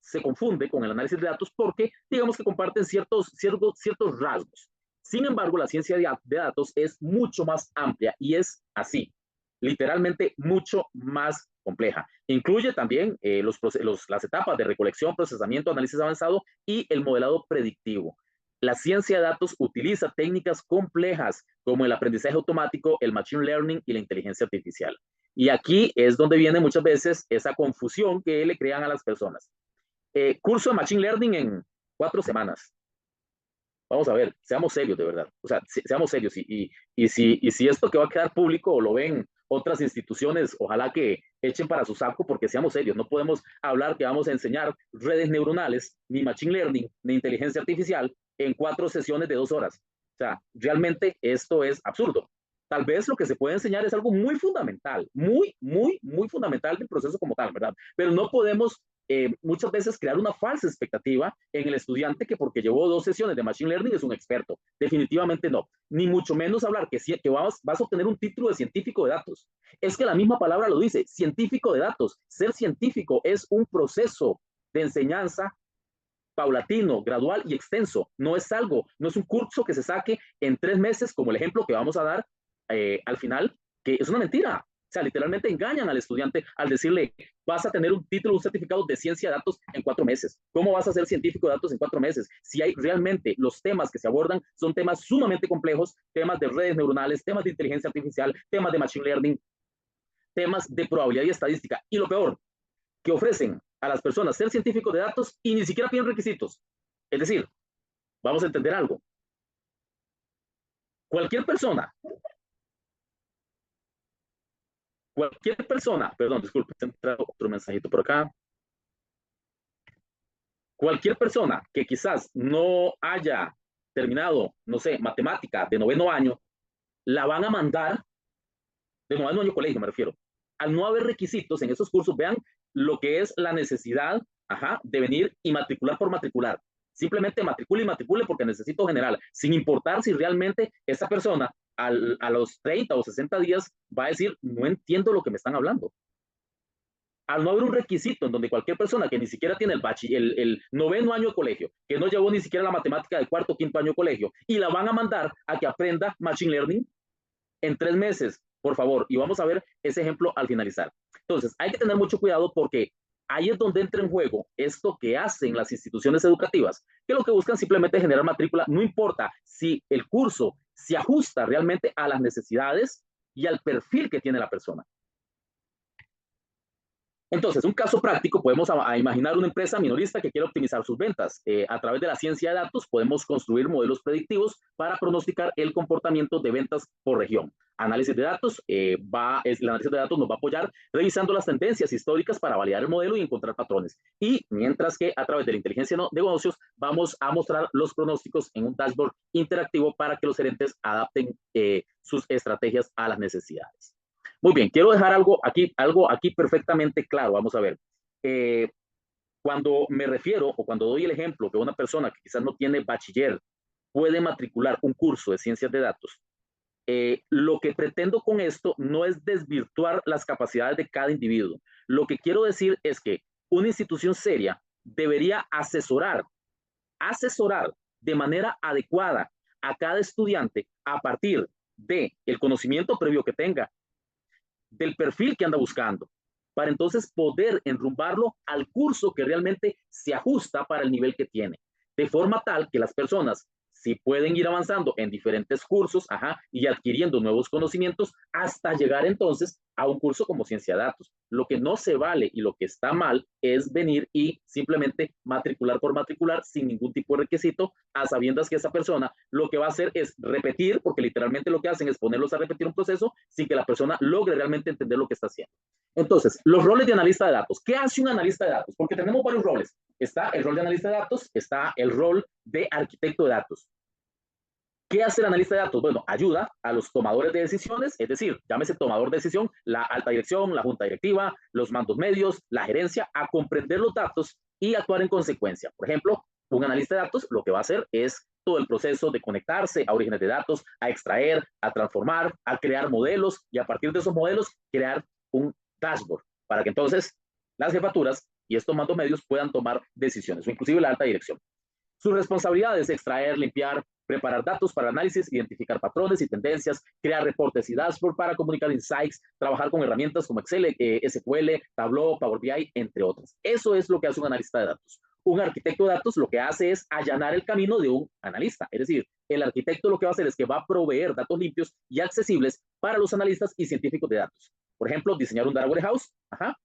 se confunde con el análisis de datos porque digamos que comparten ciertos rasgos. Sin embargo, la ciencia de datos es mucho más amplia y es así, literalmente mucho más compleja. Incluye también las etapas de recolección, procesamiento, análisis avanzado y el modelado predictivo. La ciencia de datos utiliza técnicas complejas como el aprendizaje automático, el machine learning y la inteligencia artificial. Y aquí es donde viene muchas veces esa confusión que le crean a las personas. Curso de machine learning en 4 semanas. Vamos a ver, seamos serios de verdad, o sea, seamos serios y si esto que va a quedar público o lo ven otras instituciones, ojalá que echen para su saco porque seamos serios, no podemos hablar que vamos a enseñar redes neuronales, ni machine learning, ni inteligencia artificial en 4 sesiones de 2 horas. O sea, realmente esto es absurdo. Tal vez lo que se puede enseñar es algo muy fundamental, muy fundamental del proceso como tal, ¿verdad? Pero no podemos muchas veces crear una falsa expectativa en el estudiante que porque llevó 2 sesiones de Machine Learning es un experto. Definitivamente no. Ni mucho menos hablar que vas a obtener un título de científico de datos. Es que la misma palabra lo dice, científico de datos. Ser científico es un proceso de enseñanza paulatino, gradual y extenso. No es un curso que se saque en 3 meses, como el ejemplo que vamos a dar al final, que es una mentira. O sea, literalmente engañan al estudiante al decirle, vas a tener un título, un certificado de ciencia de datos en 4 meses. ¿Cómo vas a ser científico de datos en 4 meses? Si hay realmente los temas que se abordan son temas sumamente complejos, temas de redes neuronales, temas de inteligencia artificial, temas de machine learning, temas de probabilidad y estadística. Y lo peor, que ofrecen a las personas ser científicos de datos y ni siquiera piden requisitos. Es decir, vamos a entender algo. Cualquier persona, perdón, disculpe, entra otro mensajito por acá. Cualquier persona que quizás no haya terminado, no sé, matemática de 9º año, la van a mandar, de 9º año colegio me refiero, al no haber requisitos en esos cursos, vean lo que es la necesidad de venir y matricular por matricular. Simplemente matricule y matricule porque necesito general, sin importar si realmente esa persona a los 30 o 60 días va a decir, no entiendo lo que me están hablando. Al no haber un requisito en donde cualquier persona que ni siquiera tiene el 9º año de colegio, que no llevó ni siquiera la matemática del 4º o 5º año de colegio, y la van a mandar a que aprenda Machine Learning en 3 meses, por favor, y vamos a ver ese ejemplo al finalizar. Entonces, hay que tener mucho cuidado porque ahí es donde entra en juego esto que hacen las instituciones educativas, que lo que buscan simplemente es generar matrícula, no importa si el curso se ajusta realmente a las necesidades y al perfil que tiene la persona. Entonces, un caso práctico, podemos imaginar una empresa minorista que quiere optimizar sus ventas. A través de la ciencia de datos podemos construir modelos predictivos para pronosticar el comportamiento de ventas por región. análisis de datos, el análisis de datos nos va a apoyar revisando las tendencias históricas para validar el modelo y encontrar patrones. Y mientras que a través de la inteligencia de negocios vamos a mostrar los pronósticos en un dashboard interactivo para que los gerentes adapten sus estrategias a las necesidades. Muy bien, quiero dejar algo aquí perfectamente claro. Vamos a ver. Cuando me refiero o cuando doy el ejemplo que una persona que quizás no tiene bachiller puede matricular un curso de ciencias de datos, lo que pretendo con esto no es desvirtuar las capacidades de cada individuo. Lo que quiero decir es que una institución seria debería asesorar de manera adecuada a cada estudiante a partir del conocimiento previo que tenga, del perfil que anda buscando, para entonces poder enrumbarlo al curso que realmente se ajusta para el nivel que tiene, de forma tal que las personas si pueden ir avanzando en diferentes cursos y adquiriendo nuevos conocimientos hasta llegar entonces a un curso como ciencia de datos. Lo que no se vale y lo que está mal es venir y simplemente matricular por matricular sin ningún tipo de requisito, a sabiendas que esa persona lo que va a hacer es repetir, porque literalmente lo que hacen es ponerlos a repetir un proceso sin que la persona logre realmente entender lo que está haciendo. Entonces, los roles de analista de datos. ¿Qué hace un analista de datos? Porque tenemos varios roles. Está el rol de analista de datos, está el rol de arquitecto de datos. ¿Qué hace el analista de datos? Bueno, ayuda a los tomadores de decisiones, es decir, llámese tomador de decisión, la alta dirección, la junta directiva, los mandos medios, la gerencia, a comprender los datos y actuar en consecuencia. Por ejemplo, un analista de datos lo que va a hacer es todo el proceso de conectarse a orígenes de datos, a extraer, a transformar, a crear modelos y a partir de esos modelos crear un dashboard para que entonces las jefaturas y estos mandos medios puedan tomar decisiones, o inclusive la alta dirección. Su responsabilidad es extraer, limpiar, preparar datos para análisis, identificar patrones y tendencias, crear reportes y dashboard para comunicar insights, trabajar con herramientas como Excel, SQL, Tableau, Power BI, entre otras. Eso es lo que hace un analista de datos. Un arquitecto de datos lo que hace es allanar el camino de un analista. Es decir, el arquitecto lo que va a hacer es que va a proveer datos limpios y accesibles para los analistas y científicos de datos. Por ejemplo, diseñar un data warehouse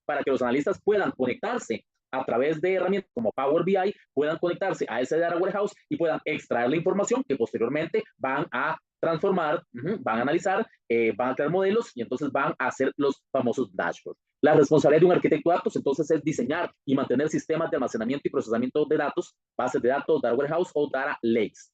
para que los analistas puedan conectarse a través de herramientas como Power BI, puedan conectarse a ese data warehouse y puedan extraer la información que posteriormente van a transformar, van a analizar, van a crear modelos y entonces van a hacer los famosos dashboards. La responsabilidad de un arquitecto de datos entonces es diseñar y mantener sistemas de almacenamiento y procesamiento de datos, bases de datos, data warehouse o data lakes.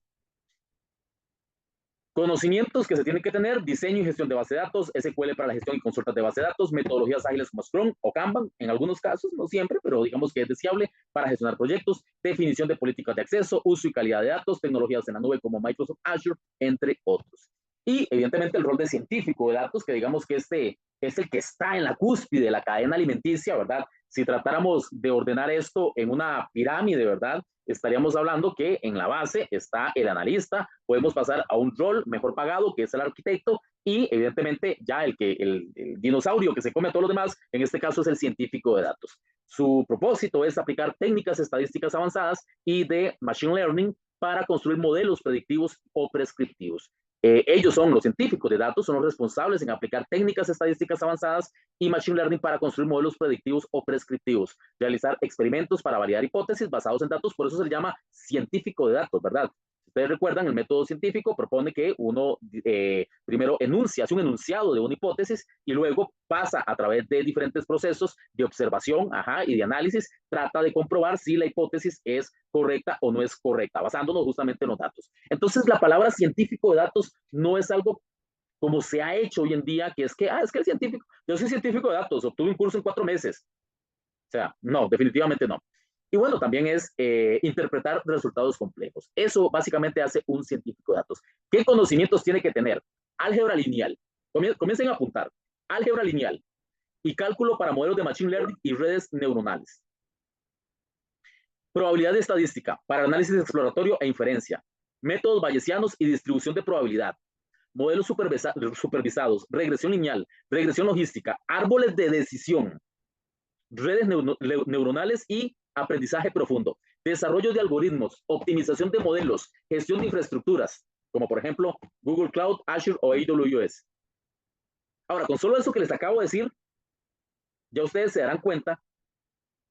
Conocimientos que se tienen que tener: diseño y gestión de base de datos, SQL para la gestión y consultas de base de datos, metodologías ágiles como Scrum o Kanban, en algunos casos, no siempre, pero digamos que es deseable para gestionar proyectos, definición de políticas de acceso, uso y calidad de datos, tecnologías en la nube como Microsoft Azure, entre otros. Y evidentemente el rol de científico de datos, que digamos que este es el que está en la cúspide de la cadena alimenticia, ¿verdad? Si tratáramos de ordenar esto en una pirámide, ¿verdad? Estaríamos hablando que en la base está el analista, podemos pasar a un rol mejor pagado, que es el arquitecto, y evidentemente ya el dinosaurio que se come a todos los demás, en este caso es el científico de datos. Su propósito es aplicar técnicas estadísticas avanzadas y de machine learning para construir modelos predictivos o prescriptivos. Ellos son los científicos de datos, son los responsables en aplicar técnicas estadísticas avanzadas y machine learning para construir modelos predictivos o prescriptivos, realizar experimentos para validar hipótesis basados en datos, por eso se le llama científico de datos, ¿verdad? Si ustedes recuerdan, el método científico propone que uno primero hace un enunciado de una hipótesis y luego pasa a través de diferentes procesos de observación y de análisis, trata de comprobar si la hipótesis es correcta o no es correcta, basándonos justamente en los datos. Entonces, la palabra científico de datos no es algo como se ha hecho hoy en día, que es que el científico, yo soy científico de datos, obtuve un curso en 4 meses. O sea, no, definitivamente no. Y bueno, también es interpretar resultados complejos. Eso básicamente hace un científico de datos. ¿Qué conocimientos tiene que tener? Álgebra lineal. Comiencen a apuntar. Álgebra lineal y cálculo para modelos de machine learning y redes neuronales. Probabilidad de estadística para análisis exploratorio e inferencia. Métodos bayesianos y distribución de probabilidad. Modelos supervisados, regresión lineal, regresión logística, árboles de decisión, redes neuronales y aprendizaje profundo, desarrollo de algoritmos, optimización de modelos, gestión de infraestructuras, como por ejemplo Google Cloud, Azure o AWS. Ahora, con solo eso que les acabo de decir, ya ustedes se darán cuenta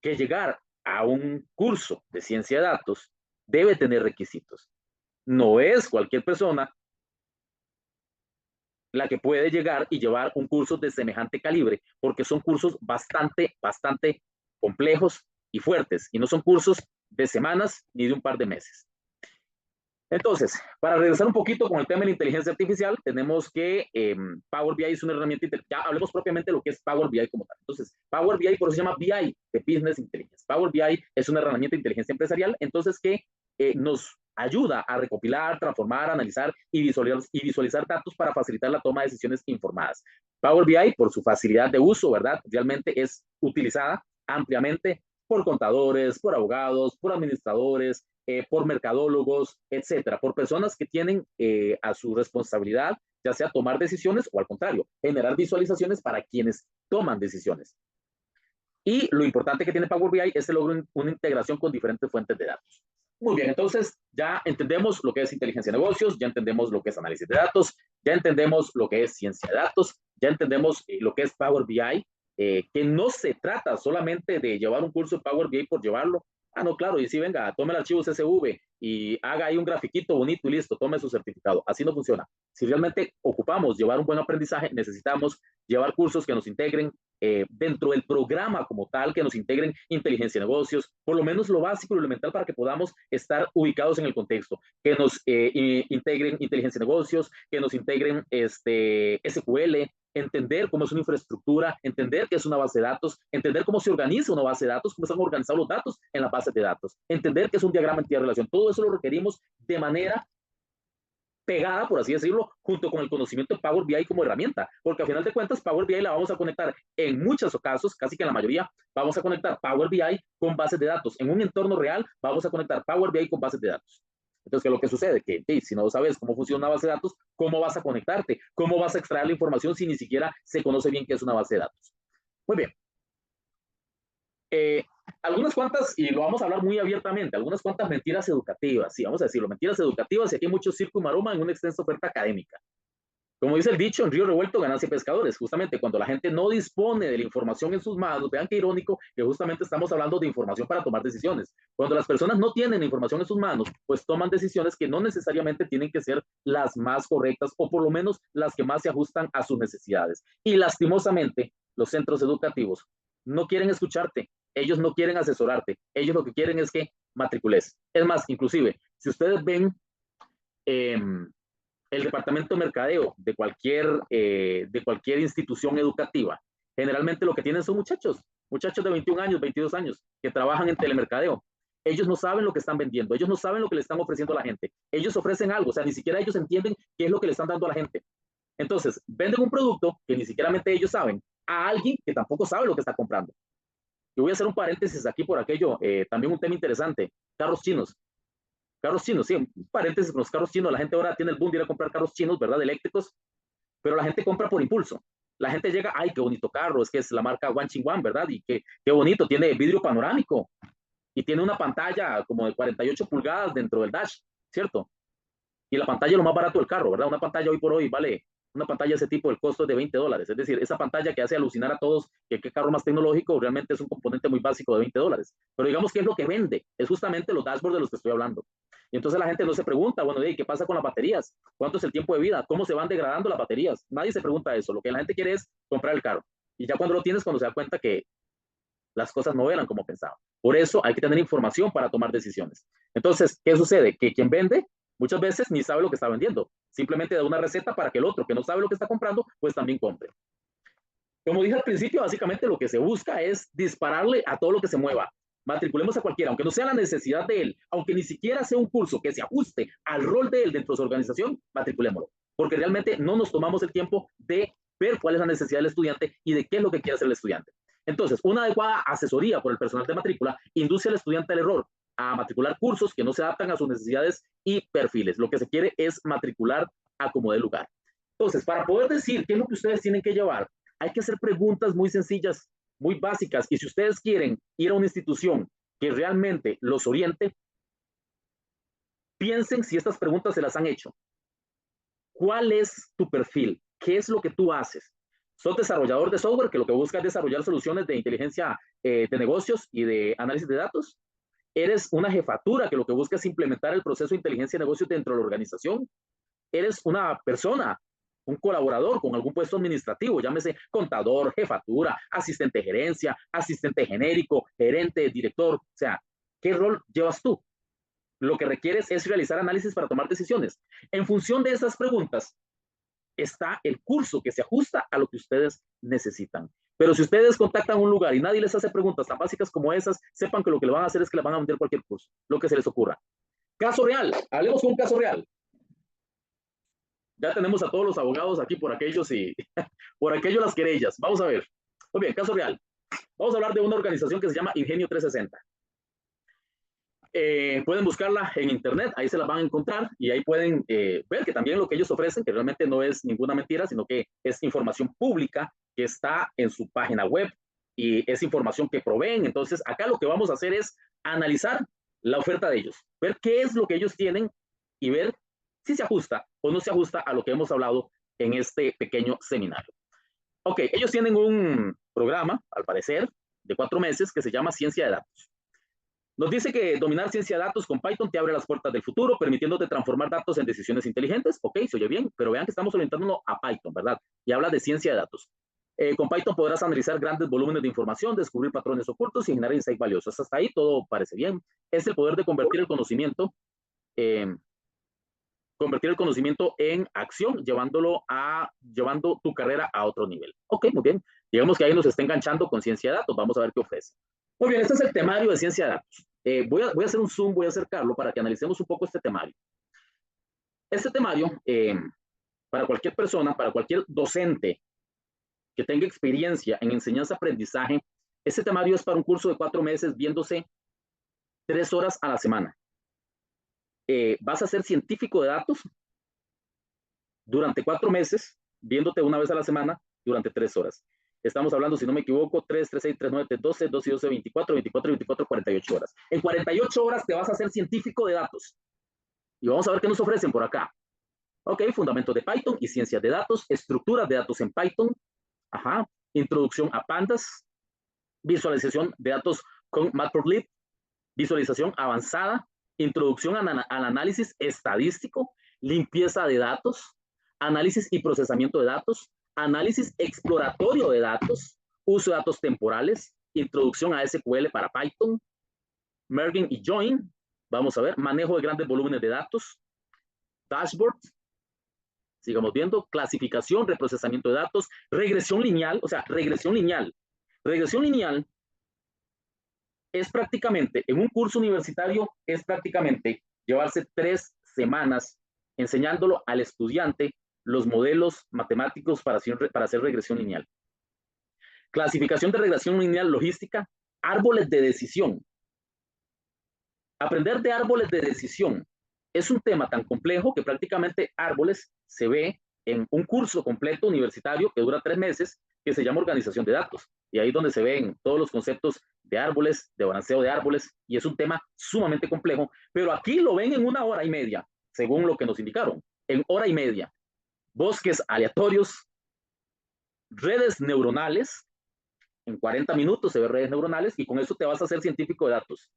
que llegar a un curso de ciencia de datos debe tener requisitos. No es cualquier persona la que puede llegar y llevar un curso de semejante calibre, porque son cursos bastante complejos y fuertes, y no son cursos de semanas ni de un par de meses. Entonces, para regresar un poquito con el tema de la inteligencia artificial, tenemos que Power BI es una herramienta, ya hablemos propiamente de lo que es Power BI como tal. Entonces, Power BI por eso se llama BI, de Business Intelligence. Power BI es una herramienta de inteligencia empresarial, entonces que nos ayuda a recopilar, transformar, analizar y visualizar datos para facilitar la toma de decisiones informadas. Power BI, por su facilidad de uso, ¿verdad? Realmente es utilizada ampliamente por contadores, por abogados, por administradores, por mercadólogos, etcétera, por personas que tienen a su responsabilidad, ya sea tomar decisiones o al contrario, generar visualizaciones para quienes toman decisiones. Y lo importante que tiene Power BI es que logra una integración con diferentes fuentes de datos. Muy bien, entonces ya entendemos lo que es inteligencia de negocios, ya entendemos lo que es análisis de datos, ya entendemos lo que es ciencia de datos, ya entendemos lo que es Power BI, que no se trata solamente de llevar un curso de Power BI por llevarlo. Ah, no, claro, y sí, venga, tome el archivo CSV y haga ahí un grafiquito bonito y listo, tome su certificado. Así no funciona. Si realmente ocupamos llevar un buen aprendizaje, necesitamos llevar cursos que nos integren dentro del programa como tal, que nos integren inteligencia de negocios, por lo menos lo básico, lo elemental para que podamos estar ubicados en el contexto, que nos integren inteligencia de negocios, que nos integren SQL, entender cómo es una infraestructura, entender qué es una base de datos, entender cómo se organiza una base de datos, cómo están organizados los datos en la base de datos, entender qué es un diagrama entidad-relación. Todo eso lo requerimos de manera pegada, por así decirlo, junto con el conocimiento de Power BI como herramienta, porque al final de cuentas Power BI la vamos a conectar en muchos casos, casi que en la mayoría, vamos a conectar Power BI con bases de datos. En un entorno real vamos a conectar Power BI con bases de datos. Entonces, ¿qué es lo que sucede? Que si no sabes cómo funciona una base de datos, ¿cómo vas a conectarte? ¿Cómo vas a extraer la información si ni siquiera se conoce bien qué es una base de datos? Muy bien. Algunas cuantas, y lo vamos a hablar muy abiertamente, algunas cuantas mentiras educativas, sí, vamos a decirlo, mentiras educativas, y aquí hay mucho circo y maroma en una extensa oferta académica. Como dice el dicho, en río revuelto ganancia pescadores. Justamente cuando la gente no dispone de la información en sus manos, vean qué irónico que justamente estamos hablando de información para tomar decisiones. Cuando las personas no tienen información en sus manos, pues toman decisiones que no necesariamente tienen que ser las más correctas o por lo menos las que más se ajustan a sus necesidades. Y lastimosamente, los centros educativos no quieren escucharte, ellos no quieren asesorarte, ellos lo que quieren es que matricules. Es más, inclusive, si ustedes ven el departamento de mercadeo de cualquier institución educativa, generalmente lo que tienen son muchachos de 21 años, 22 años, que trabajan en telemercadeo. Ellos no saben lo que están vendiendo, ellos no saben lo que le están ofreciendo a la gente. Ellos ofrecen algo, o sea, ni siquiera ellos entienden qué es lo que le están dando a la gente. Entonces, venden un producto que ni siquiera ellos saben a alguien que tampoco sabe lo que está comprando. Yo voy a hacer un paréntesis aquí por aquello, también un tema interesante, carros chinos. Carros chinos, sí, un paréntesis con los carros chinos. La gente ahora tiene el boom de ir a comprar carros chinos, ¿verdad? Eléctricos, pero la gente compra por impulso. La gente llega, ay, qué bonito carro, es que es la marca Wanchingwan, ¿verdad? Y qué bonito, tiene vidrio panorámico y tiene una pantalla como de 48 pulgadas dentro del dash, ¿cierto? Y la pantalla es lo más barato del carro, ¿verdad? Una pantalla hoy por hoy vale, una pantalla de ese tipo, el costo es de $20. Es decir, esa pantalla que hace alucinar a todos que qué carro más tecnológico, realmente es un componente muy básico de $20. Pero digamos que es lo que vende, es justamente los dashboards de los que estoy hablando. Y entonces la gente no se pregunta, bueno, ¿qué pasa con las baterías? ¿Cuánto es el tiempo de vida? ¿Cómo se van degradando las baterías? Nadie se pregunta eso. Lo que la gente quiere es comprar el carro. Y ya cuando lo tienes, cuando se da cuenta que las cosas no eran como pensaba. Por eso hay que tener información para tomar decisiones. Entonces, ¿qué sucede? Que quien vende muchas veces ni sabe lo que está vendiendo. Simplemente da una receta para que el otro que no sabe lo que está comprando, pues también compre. Como dije al principio, básicamente lo que se busca es dispararle a todo lo que se mueva. Matriculemos a cualquiera, aunque no sea la necesidad de él, aunque ni siquiera sea un curso que se ajuste al rol de él dentro de su organización, matriculémoslo. Porque realmente no nos tomamos el tiempo de ver cuál es la necesidad del estudiante y de qué es lo que quiere hacer el estudiante. Entonces, una adecuada asesoría por el personal de matrícula induce al estudiante al error, a matricular cursos que no se adaptan a sus necesidades y perfiles. Lo que se quiere es matricular a como dé lugar. Entonces, para poder decir qué es lo que ustedes tienen que llevar, hay que hacer preguntas muy sencillas, muy básicas. Y si ustedes quieren ir a una institución que realmente los oriente, piensen si estas preguntas se las han hecho. ¿Cuál es tu perfil? ¿Qué es lo que tú haces? ¿Sos desarrollador de software que lo que busca es desarrollar soluciones de inteligencia de negocios y de análisis de datos? ¿Eres una jefatura que lo que busca es implementar el proceso de inteligencia de negocios dentro de la organización? ¿Eres una persona un colaborador con algún puesto administrativo, llámese contador, jefatura, asistente de gerencia, asistente genérico, gerente, director. O sea, ¿qué rol llevas tú? Lo que requieres es realizar análisis para tomar decisiones. En función de esas preguntas está el curso que se ajusta a lo que ustedes necesitan. Pero si ustedes contactan un lugar y nadie les hace preguntas tan básicas como esas, sepan que lo que le van a hacer es que les van a vender cualquier curso, lo que se les ocurra. Caso real, hablemos con un caso real. Ya tenemos a todos los abogados aquí por aquellos y por aquellos las querellas. Vamos a ver. Muy bien, caso real. Vamos a hablar de una organización que se llama Ingenio 360. Pueden buscarla en internet, ahí se la van a encontrar y ahí pueden ver que también lo que ellos ofrecen, que realmente no es ninguna mentira, sino que es información pública que está en su página web y es información que proveen. Entonces, acá lo que vamos a hacer es analizar la oferta de ellos, ver qué es lo que ellos tienen y ver si se ajusta o no se ajusta a lo que hemos hablado en este pequeño seminario. Ok, ellos tienen un programa, al parecer, de 4 meses que se llama Ciencia de Datos. Nos dice que dominar ciencia de datos con Python te abre las puertas del futuro, permitiéndote transformar datos en decisiones inteligentes. Ok, se oye bien, pero vean que estamos orientándonos a Python, ¿verdad? Y habla de ciencia de datos. Con Python podrás analizar grandes volúmenes de información, descubrir patrones ocultos y generar insights valiosos. Hasta ahí todo parece bien. Es el poder de convertir el conocimiento en acción, llevando tu carrera a otro nivel. Ok, muy bien. Digamos que ahí nos está enganchando con ciencia de datos. Vamos a ver qué ofrece. Muy bien, este es el temario de ciencia de datos. Voy a hacer un zoom, voy a acercarlo para que analicemos un poco este temario. Este temario, para cualquier persona, para cualquier docente que tenga experiencia en enseñanza-aprendizaje, este temario es para un curso de 4 meses viéndose 3 horas a la semana. Vas a ser científico de datos durante 4 meses, viéndote una vez a la semana durante 3 horas. Estamos hablando, si no me equivoco, 3, 3, 6, 3, 9, 3, 12, 12 y 12, 24, 24, 24, 48 horas. En 48 horas te vas a hacer científico de datos. Y vamos a ver qué nos ofrecen por acá. Ok, fundamentos de Python y ciencias de datos, estructuras de datos en Python, introducción a pandas, visualización de datos con Matplotlib, visualización avanzada, introducción al análisis estadístico, limpieza de datos, análisis y procesamiento de datos, análisis exploratorio de datos, uso de datos temporales, introducción a SQL para Python, merging y join, vamos a ver, manejo de grandes volúmenes de datos, dashboard, sigamos viendo, clasificación, reprocesamiento de datos, regresión lineal, o sea, regresión lineal. Regresión lineal es prácticamente, en un curso universitario, es prácticamente llevarse 3 semanas enseñándolo al estudiante los modelos matemáticos para hacer regresión lineal. Clasificación de regresión lineal logística, árboles de decisión. Aprender de árboles de decisión es un tema tan complejo que prácticamente árboles se ve en un curso completo universitario que dura 3 meses, que se llama organización de datos. Y ahí es donde se ven todos los conceptos de árboles, de balanceo de árboles, y es un tema sumamente complejo, pero aquí lo ven en 1 hora y media, según lo que nos indicaron, en 1 hora y media. Bosques aleatorios, redes neuronales, en 40 minutos se ven redes neuronales y con eso te vas a hacer científico de datos.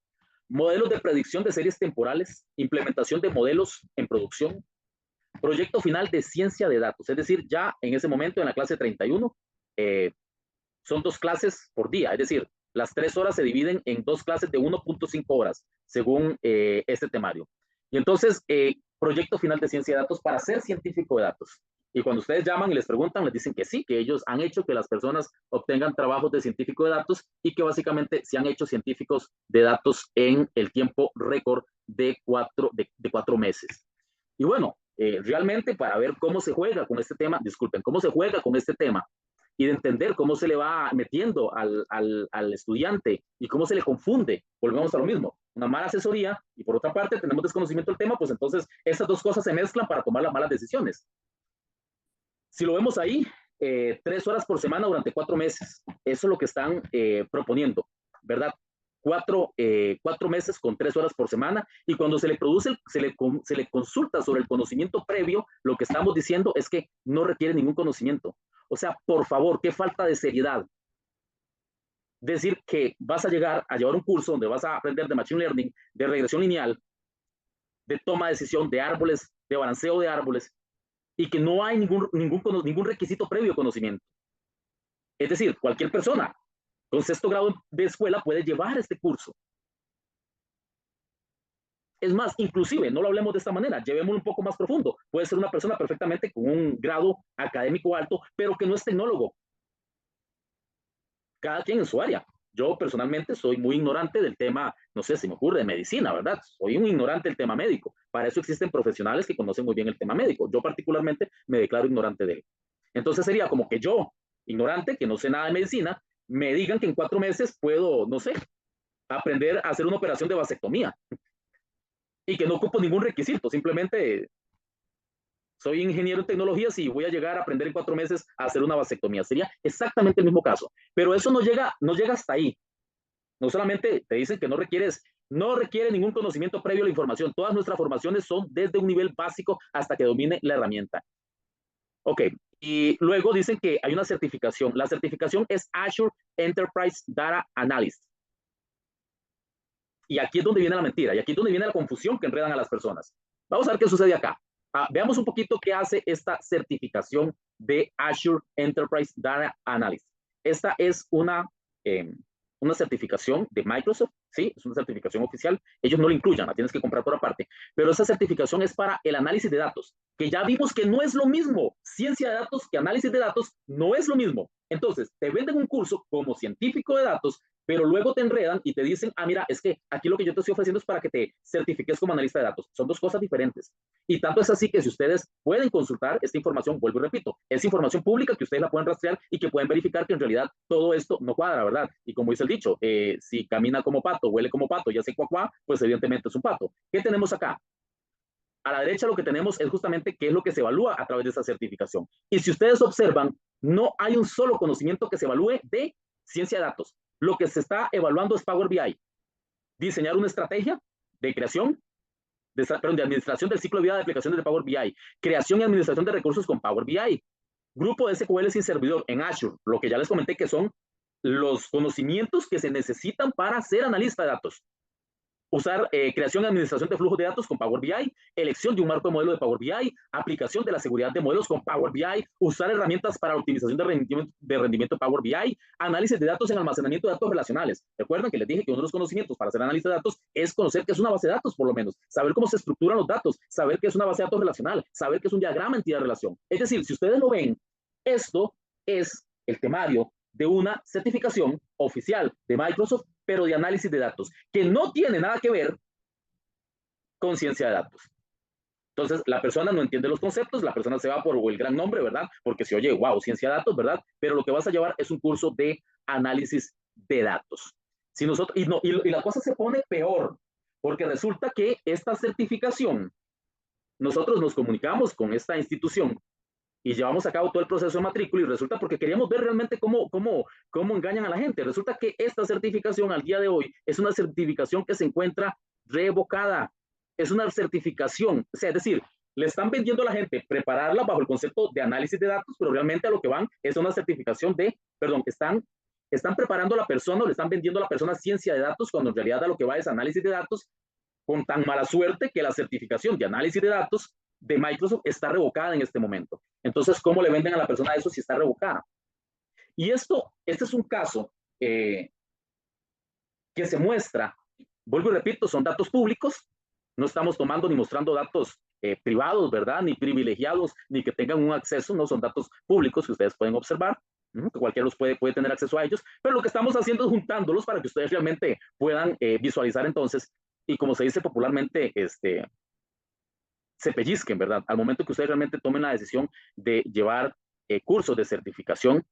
Modelos de predicción de series temporales, implementación de modelos en producción, proyecto final de ciencia de datos, es decir, ya en ese momento en la clase 31, son 2 clases por día, es decir, las 3 horas se dividen en 2 clases de 1.5 horas, según este temario. Y entonces, proyecto final de ciencia de datos para ser científico de datos. Y cuando ustedes llaman y les preguntan, les dicen que sí, que ellos han hecho que las personas obtengan trabajos de científico de datos y que básicamente se han hecho científicos de datos en el tiempo récord de 4 meses. Y bueno, realmente para ver cómo se juega con este tema, cómo se juega con este tema y de entender cómo se le va metiendo al estudiante y cómo se le confunde, volvemos a lo mismo, una mala asesoría y por otra parte tenemos desconocimiento del tema, pues entonces estas 2 cosas se mezclan para tomar las malas decisiones. Si lo vemos ahí, 3 horas por semana durante 4 meses, eso es lo que están proponiendo, ¿verdad? 4 meses con 3 horas por semana, y cuando se le produce, se le consulta sobre el conocimiento previo, lo que estamos diciendo es que no requiere ningún conocimiento. O sea, por favor, qué falta de seriedad. Decir que vas a llevar un curso donde vas a aprender de Machine Learning, de regresión lineal, de toma de decisión, de árboles, de balanceo de árboles, y que no hay ningún requisito previo de conocimiento. Es decir, cualquier persona con sexto grado de escuela puede llevar este curso. Es más, inclusive, no lo hablemos de esta manera, llevémoslo un poco más profundo. Puede ser una persona perfectamente con un grado académico alto, pero que no es tecnólogo. Cada quien en su área. Yo personalmente soy muy ignorante del tema, no sé, se me ocurre, de medicina, ¿verdad? Soy un ignorante del tema médico. Para eso existen profesionales que conocen muy bien el tema médico. Yo particularmente me declaro ignorante de él. Entonces sería como que yo, ignorante, que no sé nada de medicina, me digan que en 4 meses puedo, no sé, aprender a hacer una operación de vasectomía y que no ocupo ningún requisito, simplemente soy ingeniero en tecnologías y voy a llegar a aprender en 4 meses a hacer una vasectomía. Sería exactamente el mismo caso, pero eso no llega hasta ahí. No solamente te dicen que no requiere ningún conocimiento previo a la información. Todas nuestras formaciones son desde un nivel básico hasta que domine la herramienta. Ok, y luego dicen que hay una certificación. La certificación es Azure Enterprise Data Analyst. Y aquí es donde viene la mentira, y aquí es donde viene la confusión que enredan a las personas. Vamos a ver qué sucede acá. Veamos un poquito qué hace esta certificación de Azure Enterprise Data Analyst. Esta es una certificación de Microsoft, ¿sí? Es una certificación oficial. Ellos no la incluyen, la tienes que comprar por aparte. Pero esa certificación es para el análisis de datos, que ya vimos que no es lo mismo. Ciencia de datos que análisis de datos no es lo mismo. Entonces, te venden un curso como científico de datos, pero luego te enredan y te dicen, mira, es que aquí lo que yo te estoy ofreciendo es para que te certifiques como analista de datos. Son dos cosas diferentes. Y tanto es así que si ustedes pueden consultar esta información, vuelvo y repito, es información pública que ustedes la pueden rastrear y que pueden verificar que en realidad todo esto no cuadra, ¿verdad? Y como dice el dicho, si camina como pato, huele como pato y hace cuacuá, pues evidentemente es un pato. ¿Qué tenemos acá? A la derecha lo que tenemos es justamente qué es lo que se evalúa a través de esa certificación. Y si ustedes observan, no hay un solo conocimiento que se evalúe de ciencia de datos. Lo que se está evaluando es Power BI. Diseñar una estrategia de creación, de administración del ciclo de vida de aplicaciones de Power BI. Creación y administración de recursos con Power BI. Grupo de SQL sin servidor en Azure. Lo que ya les comenté que son los conocimientos que se necesitan para ser analista de datos. Usar creación y administración de flujos de datos con Power BI, elección de un marco de modelo de Power BI, aplicación de la seguridad de modelos con Power BI, usar herramientas para optimización de rendimiento Power BI, análisis de datos en almacenamiento de datos relacionales. Recuerden que les dije que uno de los conocimientos para hacer análisis de datos es conocer qué es una base de datos, por lo menos, saber cómo se estructuran los datos, saber qué es una base de datos relacional, saber qué es un diagrama entidad-relación. Es decir, si ustedes lo ven, esto es el temario de una certificación oficial de Microsoft, pero de análisis de datos, que no tiene nada que ver con ciencia de datos. Entonces, la persona no entiende los conceptos, la persona se va por el gran nombre, ¿verdad? Porque se oye, wow, ciencia de datos, ¿verdad? Pero lo que vas a llevar es un curso de análisis de datos. Si nosotros, y la cosa se pone peor, porque resulta que esta certificación, nosotros nos comunicamos con esta institución y llevamos a cabo todo el proceso de matrícula y resulta porque queríamos ver realmente cómo engañan a la gente. Resulta que esta certificación al día de hoy es una certificación que se encuentra revocada. Es una certificación, o sea, es decir, le están vendiendo a la gente prepararla bajo el concepto de análisis de datos, pero realmente a lo que van es una certificación están preparando a la persona o le están vendiendo a la persona ciencia de datos cuando en realidad a lo que va es análisis de datos, con tan mala suerte que la certificación de análisis de datos de Microsoft está revocada en este momento. Entonces, ¿cómo le venden a la persona eso si está revocada? Y este es un caso que se muestra, vuelvo y repito, son datos públicos, no estamos tomando ni mostrando datos privados, ¿verdad? Ni privilegiados, ni que tengan un acceso, no son datos públicos que ustedes pueden observar, que cualquiera los puede tener acceso a ellos, pero lo que estamos haciendo es juntándolos para que ustedes realmente puedan visualizar entonces, y como se dice popularmente, se pellizquen, ¿verdad? Al momento que ustedes realmente tomen la decisión de llevar cursos de certificación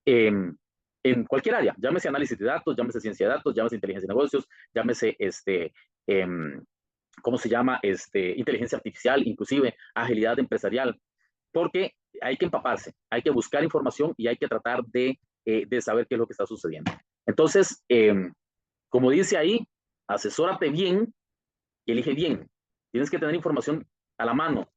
en cualquier área, llámese análisis de datos, llámese ciencia de datos, llámese inteligencia de negocios, llámese ¿cómo se llama? Inteligencia artificial, inclusive agilidad empresarial, porque hay que empaparse, hay que buscar información y hay que tratar de saber qué es lo que está sucediendo. Entonces, como dice ahí, asesórate bien y elige bien. Tienes que tener información a la mano.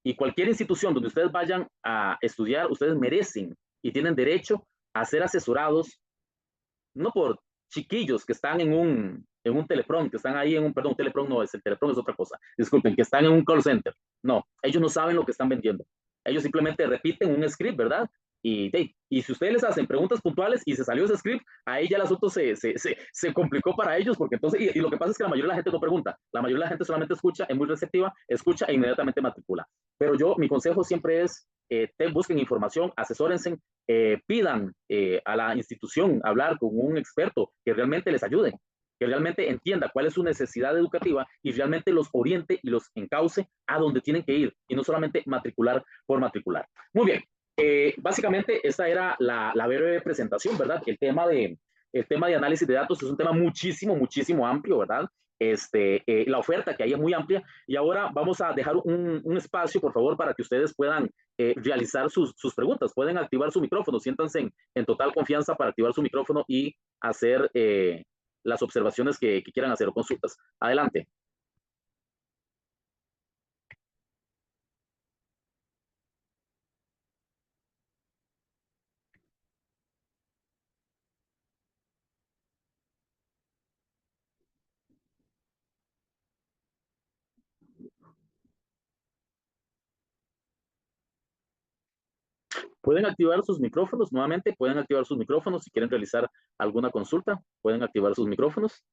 Y cualquier institución donde ustedes vayan a estudiar, ustedes merecen y tienen derecho a ser asesorados, no por chiquillos que están en un telepron, que están ahí perdón, telepron no es, el telepron es otra cosa, disculpen, que están en un call center, No, ellos no saben lo que están vendiendo. Ellos simplemente repiten un script, ¿verdad? Y si ustedes les hacen preguntas puntuales y se salió ese script, ahí ya el asunto se complicó para ellos, porque entonces, y lo que pasa es que la mayoría de la gente no pregunta, la mayoría de la gente solamente escucha, es muy receptiva, escucha e inmediatamente matricula. Pero mi consejo siempre es, busquen información, asesórense, pidan a la institución hablar con un experto que realmente les ayude, que realmente entienda cuál es su necesidad educativa y realmente los oriente y los encauce a donde tienen que ir y no solamente matricular por matricular. Muy bien, básicamente esta era la breve presentación, ¿verdad? El tema de análisis de datos es un tema muchísimo amplio, ¿verdad? La oferta que hay es muy amplia y ahora vamos a dejar un espacio, por favor, para que ustedes puedan realizar sus preguntas, pueden activar su micrófono, siéntanse en total confianza para activar su micrófono y hacer las observaciones que quieran hacer o consultas. Adelante. Pueden activar sus micrófonos nuevamente, pueden activar sus micrófonos si quieren realizar alguna consulta, pueden activar sus micrófonos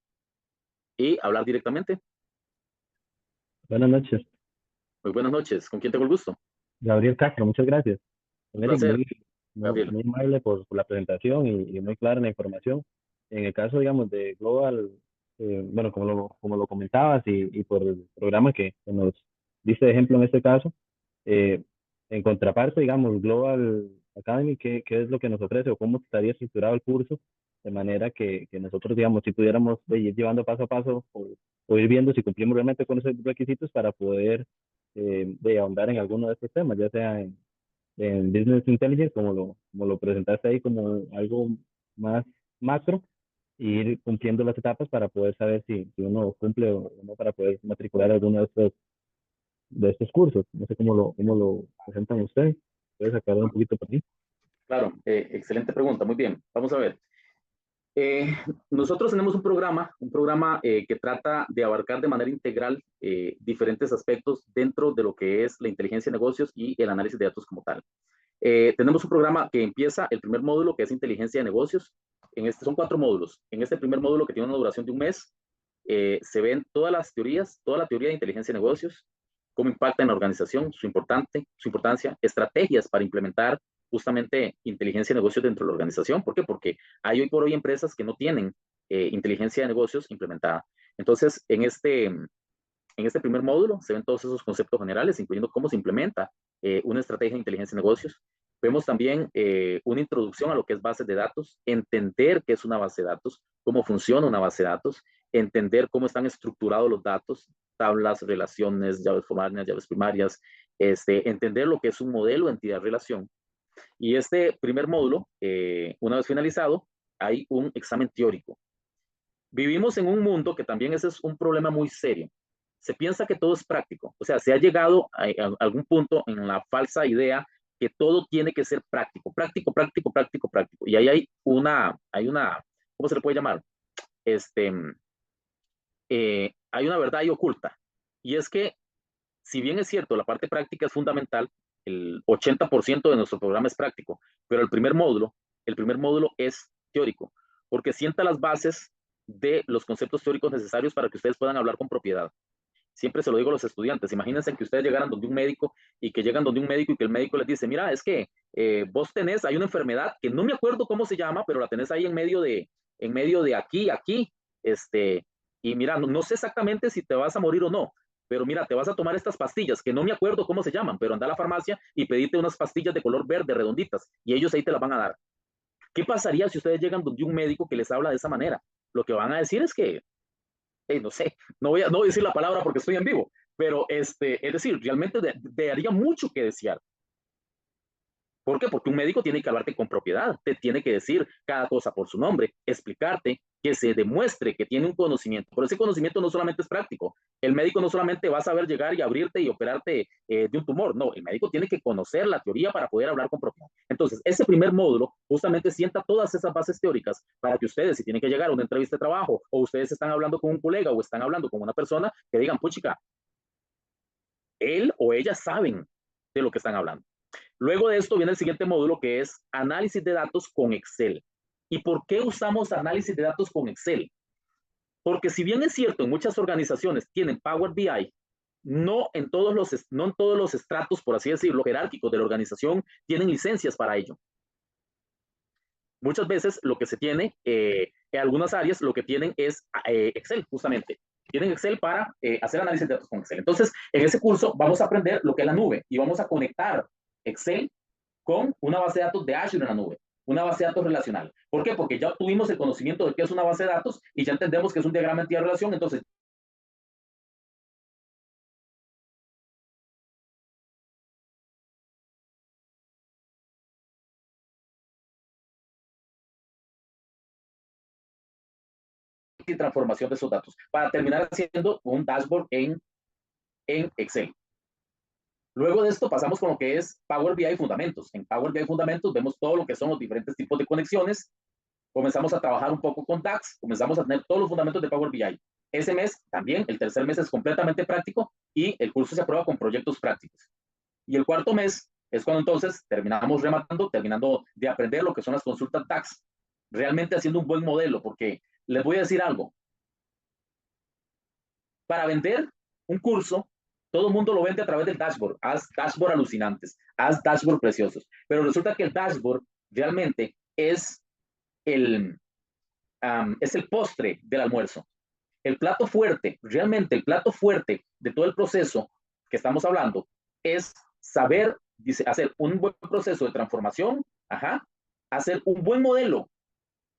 y hablar directamente. Buenas noches, Muy buenas noches, ¿con quién tengo el gusto? Gabriel Castro, muchas gracias. Un Eric, placer, Gabriel. muy amable por la presentación y muy clara la información. En el caso, digamos, de Global, bueno, como lo comentabas y por el programa que nos diste de ejemplo en este caso, eh, en contraparte, digamos, Global Academy, ¿qué es lo que nos ofrece o cómo estaría estructurado el curso? De manera que nosotros, digamos, si pudiéramos ir llevando paso a paso o ir viendo si cumplimos realmente con esos requisitos para poder de ahondar en alguno de estos temas, ya sea en Business Intelligence, como lo presentaste ahí como algo más macro, e ir cumpliendo las etapas para poder saber si uno cumple o no para poder matricular alguno de estos cursos. No sé cómo lo presentan ustedes. Puedes aclarar un poquito por ti. Claro, excelente pregunta, muy bien. Vamos a ver. Eh, Nosotros tenemos un programa que trata de abarcar de manera integral diferentes aspectos dentro de lo que es la inteligencia de negocios y el análisis de datos como tal. Tenemos un programa que empieza el primer módulo, que es inteligencia de negocios. Son 4 módulos. En este primer módulo, que tiene una duración de un mes, se ven todas las teorías, toda la teoría de inteligencia de negocios, cómo impacta en la organización, su importancia, estrategias para implementar justamente inteligencia de negocios dentro de la organización. ¿Por qué? Porque hay hoy por hoy empresas que no tienen inteligencia de negocios implementada. Entonces, en este primer módulo se ven todos esos conceptos generales, incluyendo cómo se implementa una estrategia de inteligencia de negocios. Vemos también una introducción a lo que es bases de datos, entender qué es una base de datos, cómo funciona una base de datos, entender cómo están estructurados los datos, tablas, relaciones, llaves formales, llaves primarias, entender lo que es un modelo de entidad-relación. Y este primer módulo, una vez finalizado, hay un examen teórico. Vivimos en un mundo que también ese es un problema muy serio. Se piensa que todo es práctico. O sea, se ha llegado a algún punto en la falsa idea que todo tiene que ser práctico, práctico, práctico, práctico, práctico. Y ahí ¿cómo se le puede llamar? Este, Hay una verdad ahí oculta. Y es que, si bien es cierto, la parte práctica es fundamental, el 80% de nuestro programa es práctico, pero el primer módulo es teórico, porque sienta las bases de los conceptos teóricos necesarios para que ustedes puedan hablar con propiedad. Siempre se lo digo a los estudiantes, imagínense que ustedes llegaran donde un médico y que llegan donde un médico y que el médico les dice, mira, es que hay una enfermedad que no me acuerdo cómo se llama, pero la tenés ahí en medio de aquí, y mira, no sé exactamente si te vas a morir o no, pero mira, te vas a tomar estas pastillas que no me acuerdo cómo se llaman, pero anda a la farmacia y pedite unas pastillas de color verde redonditas y ellos ahí te las van a dar. ¿Qué pasaría si ustedes llegan donde un médico que les habla de esa manera? Lo que van a decir es que no sé, no voy a decir la palabra porque estoy en vivo, pero es decir, realmente daría mucho que desear. ¿Por qué? Porque un médico tiene que hablarte con propiedad, te tiene que decir cada cosa por su nombre, explicarte, que se demuestre que tiene un conocimiento. Pero ese conocimiento no solamente es práctico. El médico no solamente va a saber llegar y abrirte y operarte de un tumor. No, el médico tiene que conocer la teoría para poder hablar con propiedad. Entonces, ese primer módulo justamente sienta todas esas bases teóricas para que ustedes, si tienen que llegar a una entrevista de trabajo o ustedes están hablando con un colega o están hablando con una persona, que digan, puchica, él o ella saben de lo que están hablando. Luego de esto viene el siguiente módulo, que es análisis de datos con Excel. ¿Y por qué usamos análisis de datos con Excel? Porque si bien es cierto, en muchas organizaciones tienen Power BI, no en todos los estratos, por así decirlo, jerárquicos de la organización, tienen licencias para ello. Muchas veces lo que se tiene, en algunas áreas, lo que tienen es Excel, justamente. Tienen Excel para hacer análisis de datos con Excel. Entonces, en ese curso vamos a aprender lo que es la nube y vamos a conectar Excel con una base de datos de Azure en la nube, una base de datos relacional. ¿Por qué? Porque ya obtuvimos el conocimiento de qué es una base de datos y ya entendemos que es un diagrama de entidad-relación. Entonces, y transformación de esos datos para terminar haciendo un dashboard en Excel. Luego de esto pasamos con lo que es Power BI Fundamentos. En Power BI Fundamentos vemos todo lo que son los diferentes tipos de conexiones. Comenzamos a trabajar un poco con DAX, comenzamos a tener todos los fundamentos de Power BI. Ese mes también, el tercer mes es completamente práctico y el curso se aprueba con proyectos prácticos. Y el cuarto mes es cuando entonces terminamos rematando, terminando de aprender lo que son las consultas DAX, realmente haciendo un buen modelo, porque les voy a decir algo. Para vender un curso, todo el mundo lo vende a través del dashboard. Haz dashboard alucinantes, haz dashboard preciosos. Pero resulta que el dashboard realmente es el postre del almuerzo. El plato fuerte, realmente el plato fuerte de todo el proceso que estamos hablando es saber hacer un buen proceso de transformación, hacer un buen modelo,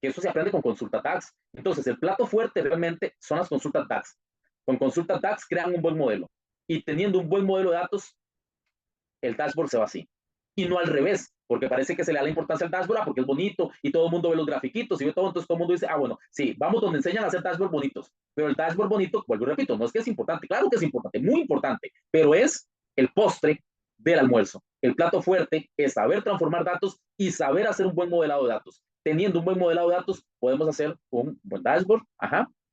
que eso se aprende con consulta DAX. Entonces, el plato fuerte realmente son las consultas DAX. Con consultas DAX crean un buen modelo y teniendo un buen modelo de datos, el dashboard se va así. Y no al revés, porque parece que se le da la importancia al dashboard porque es bonito y todo el mundo ve los grafiquitos y ve todo, entonces todo el mundo dice, bueno, sí, vamos donde enseñan a hacer dashboard bonitos. Pero el dashboard bonito, vuelvo y repito, no es que es importante, claro que es importante, muy importante, pero es el postre del almuerzo. El plato fuerte es saber transformar datos y saber hacer un buen modelado de datos. Teniendo un buen modelado de datos, podemos hacer un buen dashboard,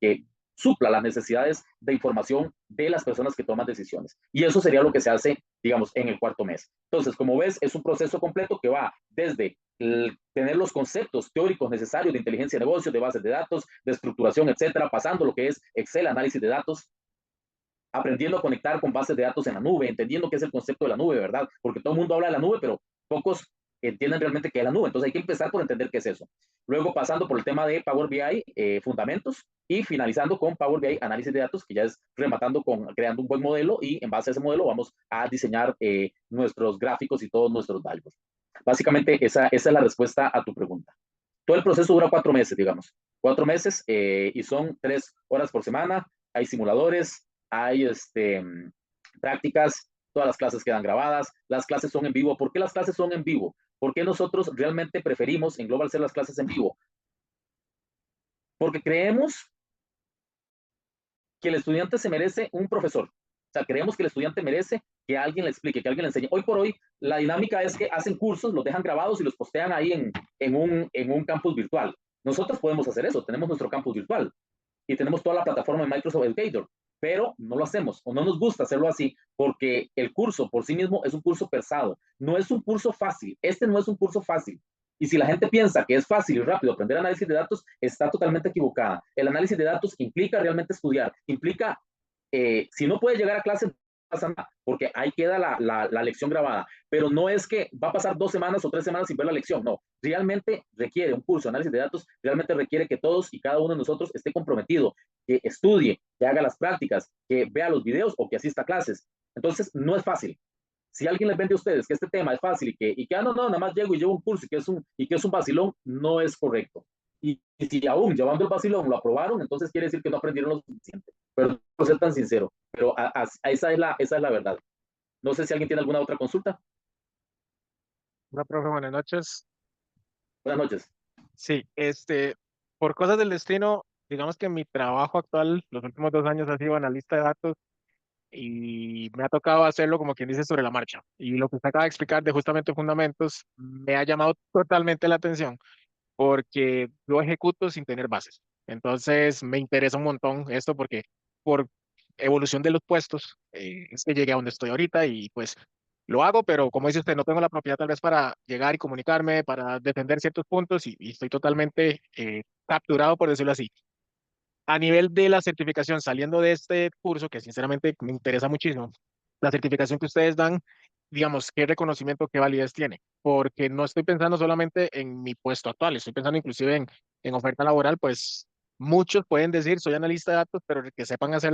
que supla las necesidades de información de las personas que toman decisiones. Y eso sería lo que se hace, digamos, en el cuarto mes. Entonces, como ves, es un proceso completo que va desde tener los conceptos teóricos necesarios de inteligencia de negocios, de bases de datos, de estructuración, etcétera, pasando lo que es Excel, análisis de datos, aprendiendo a conectar con bases de datos en la nube, entendiendo qué es el concepto de la nube, ¿verdad? Porque todo el mundo habla de la nube, pero pocos entienden realmente qué es la nube. Entonces hay que empezar por entender qué es eso. Luego pasando por el tema de Power BI, fundamentos, y finalizando con Power BI, análisis de datos, que ya es rematando con creando un buen modelo y en base a ese modelo vamos a diseñar nuestros gráficos y todos nuestros dashboards. Básicamente esa es la respuesta a tu pregunta. Todo el proceso dura 4 meses, digamos. 4 meses y son 3 horas por semana. Hay simuladores, hay prácticas, todas las clases quedan grabadas, las clases son en vivo. ¿Por qué las clases son en vivo? ¿Por qué nosotros realmente preferimos en Global hacer las clases en vivo? Porque creemos que el estudiante se merece un profesor. O sea, creemos que el estudiante merece que alguien le explique, que alguien le enseñe. Hoy por hoy, la dinámica es que hacen cursos, los dejan grabados y los postean ahí en un campus virtual. Nosotros podemos hacer eso, tenemos nuestro campus virtual y tenemos toda la plataforma de Microsoft Educator, pero no lo hacemos o no nos gusta hacerlo así porque el curso por sí mismo es un curso pesado, no es un curso fácil, este no es un curso fácil. Y si la gente piensa que es fácil y rápido aprender análisis de datos, está totalmente equivocada. El análisis de datos implica realmente estudiar, implica, si no puede llegar a clase, no pasa nada, porque ahí queda la lección grabada. Pero no es que va a pasar 2 semanas o 3 semanas sin ver la lección, no. Realmente requiere un curso de análisis de datos, realmente requiere que todos y cada uno de nosotros esté comprometido, que estudie, que haga las prácticas, que vea los videos o que asista a clases. Entonces, no es fácil. Si alguien les vende a ustedes que este tema es fácil y que no, nada más llego y llevo un curso y que es un vacilón, no es correcto. Y si aún llevando el vacilón lo aprobaron, entonces quiere decir que no aprendieron lo suficiente. Pero no ser tan sincero, pero esa es la verdad. No sé si alguien tiene alguna otra consulta. Hola, profe, buenas noches. Buenas noches. Sí, por cosas del destino, digamos que mi trabajo actual, los últimos 2 años ha sido analista de datos y me ha tocado hacerlo como quien dice sobre la marcha. Y lo que usted acaba de explicar de justamente fundamentos me ha llamado totalmente la atención porque yo ejecuto sin tener bases. Entonces me interesa un montón esto porque por evolución de los puestos, es que llegué a donde estoy ahorita y pues lo hago, pero como dice usted, no tengo la propiedad tal vez para llegar y comunicarme, para defender ciertos puntos y estoy totalmente capturado, por decirlo así. A nivel de la certificación, saliendo de este curso, que sinceramente me interesa muchísimo, la certificación que ustedes dan, digamos, ¿qué reconocimiento, qué validez tiene? Porque no estoy pensando solamente en mi puesto actual, estoy pensando inclusive en oferta laboral, pues muchos pueden decir, soy analista de datos, pero que sepan hacer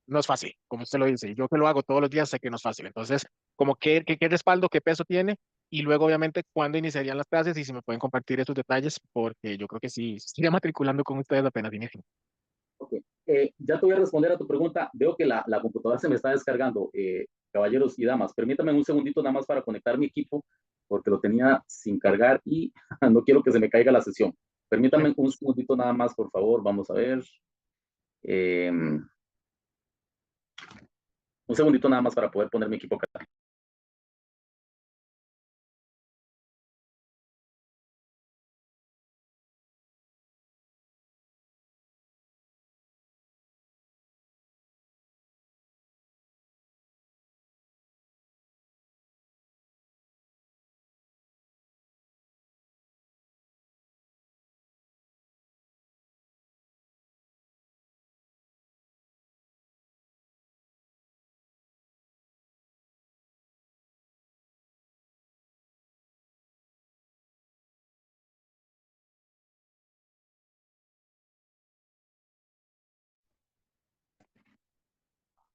no es fácil, como usted lo dice. Yo que lo hago todos los días sé que no es fácil. Entonces, como qué respaldo, qué peso tiene y luego, obviamente, cuándo iniciarían las clases y si me pueden compartir esos detalles, porque yo creo que sí, estoy matriculando con ustedes apenas inicio. Ok. Ya te voy a responder a tu pregunta. Veo que la computadora se me está descargando. Caballeros y damas, permítame un segundito nada más para conectar mi equipo, porque lo tenía sin cargar y no quiero que se me caiga la sesión. Permítame un segundito nada más, por favor. Vamos a ver. Eh, un segundito nada más para poder poner mi equipo acá.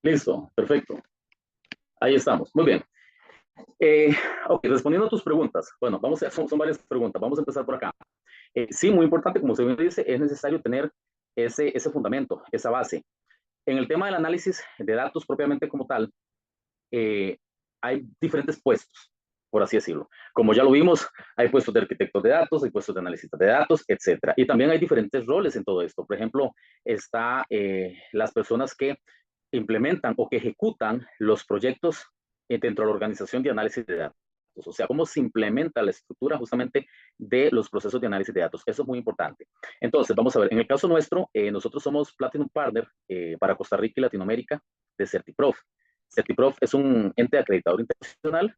Listo, perfecto. Ahí estamos. Muy bien. Ok, respondiendo a tus preguntas. Bueno, son varias preguntas. Vamos a empezar por acá. Sí, muy importante, como se me dice, es necesario tener ese fundamento, esa base. En el tema del análisis de datos propiamente como tal, hay diferentes puestos, por así decirlo. Como ya lo vimos, hay puestos de arquitectos de datos, hay puestos de analistas de datos, etcétera. Y también hay diferentes roles en todo esto. Por ejemplo, está las personas que implementan o que ejecutan los proyectos dentro de la organización de análisis de datos. O sea, cómo se implementa la estructura justamente de los procesos de análisis de datos. Eso es muy importante. Entonces, vamos a ver, en el caso nuestro, nosotros somos Platinum Partner para Costa Rica y Latinoamérica de CertiProf. CertiProf es un ente acreditador internacional.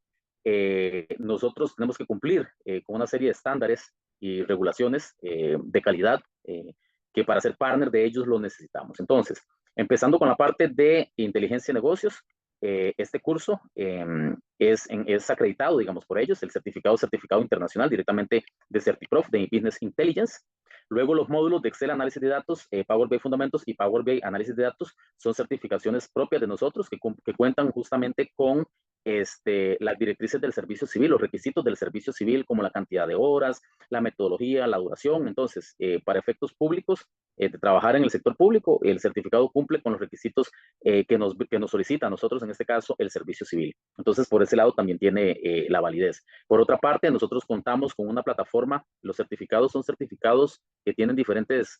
Nosotros tenemos que cumplir con una serie de estándares y regulaciones de calidad que para ser partner de ellos lo necesitamos. Entonces, empezando con la parte de inteligencia de negocios, este curso es acreditado, digamos, por ellos, el certificado internacional directamente de CertiProf, de Business Intelligence. Luego los módulos de Excel Análisis de Datos, Power BI Fundamentos y Power BI Análisis de Datos son certificaciones propias de nosotros que cuentan justamente con las directrices del servicio civil, los requisitos del servicio civil, como la cantidad de horas, la metodología, la duración. Entonces, para efectos públicos, de trabajar en el sector público, el certificado cumple con los requisitos que nos solicita a nosotros, en este caso, el servicio civil. Entonces, por ese lado también tiene la validez. Por otra parte, nosotros contamos con una plataforma. Los certificados son certificados que tienen diferentes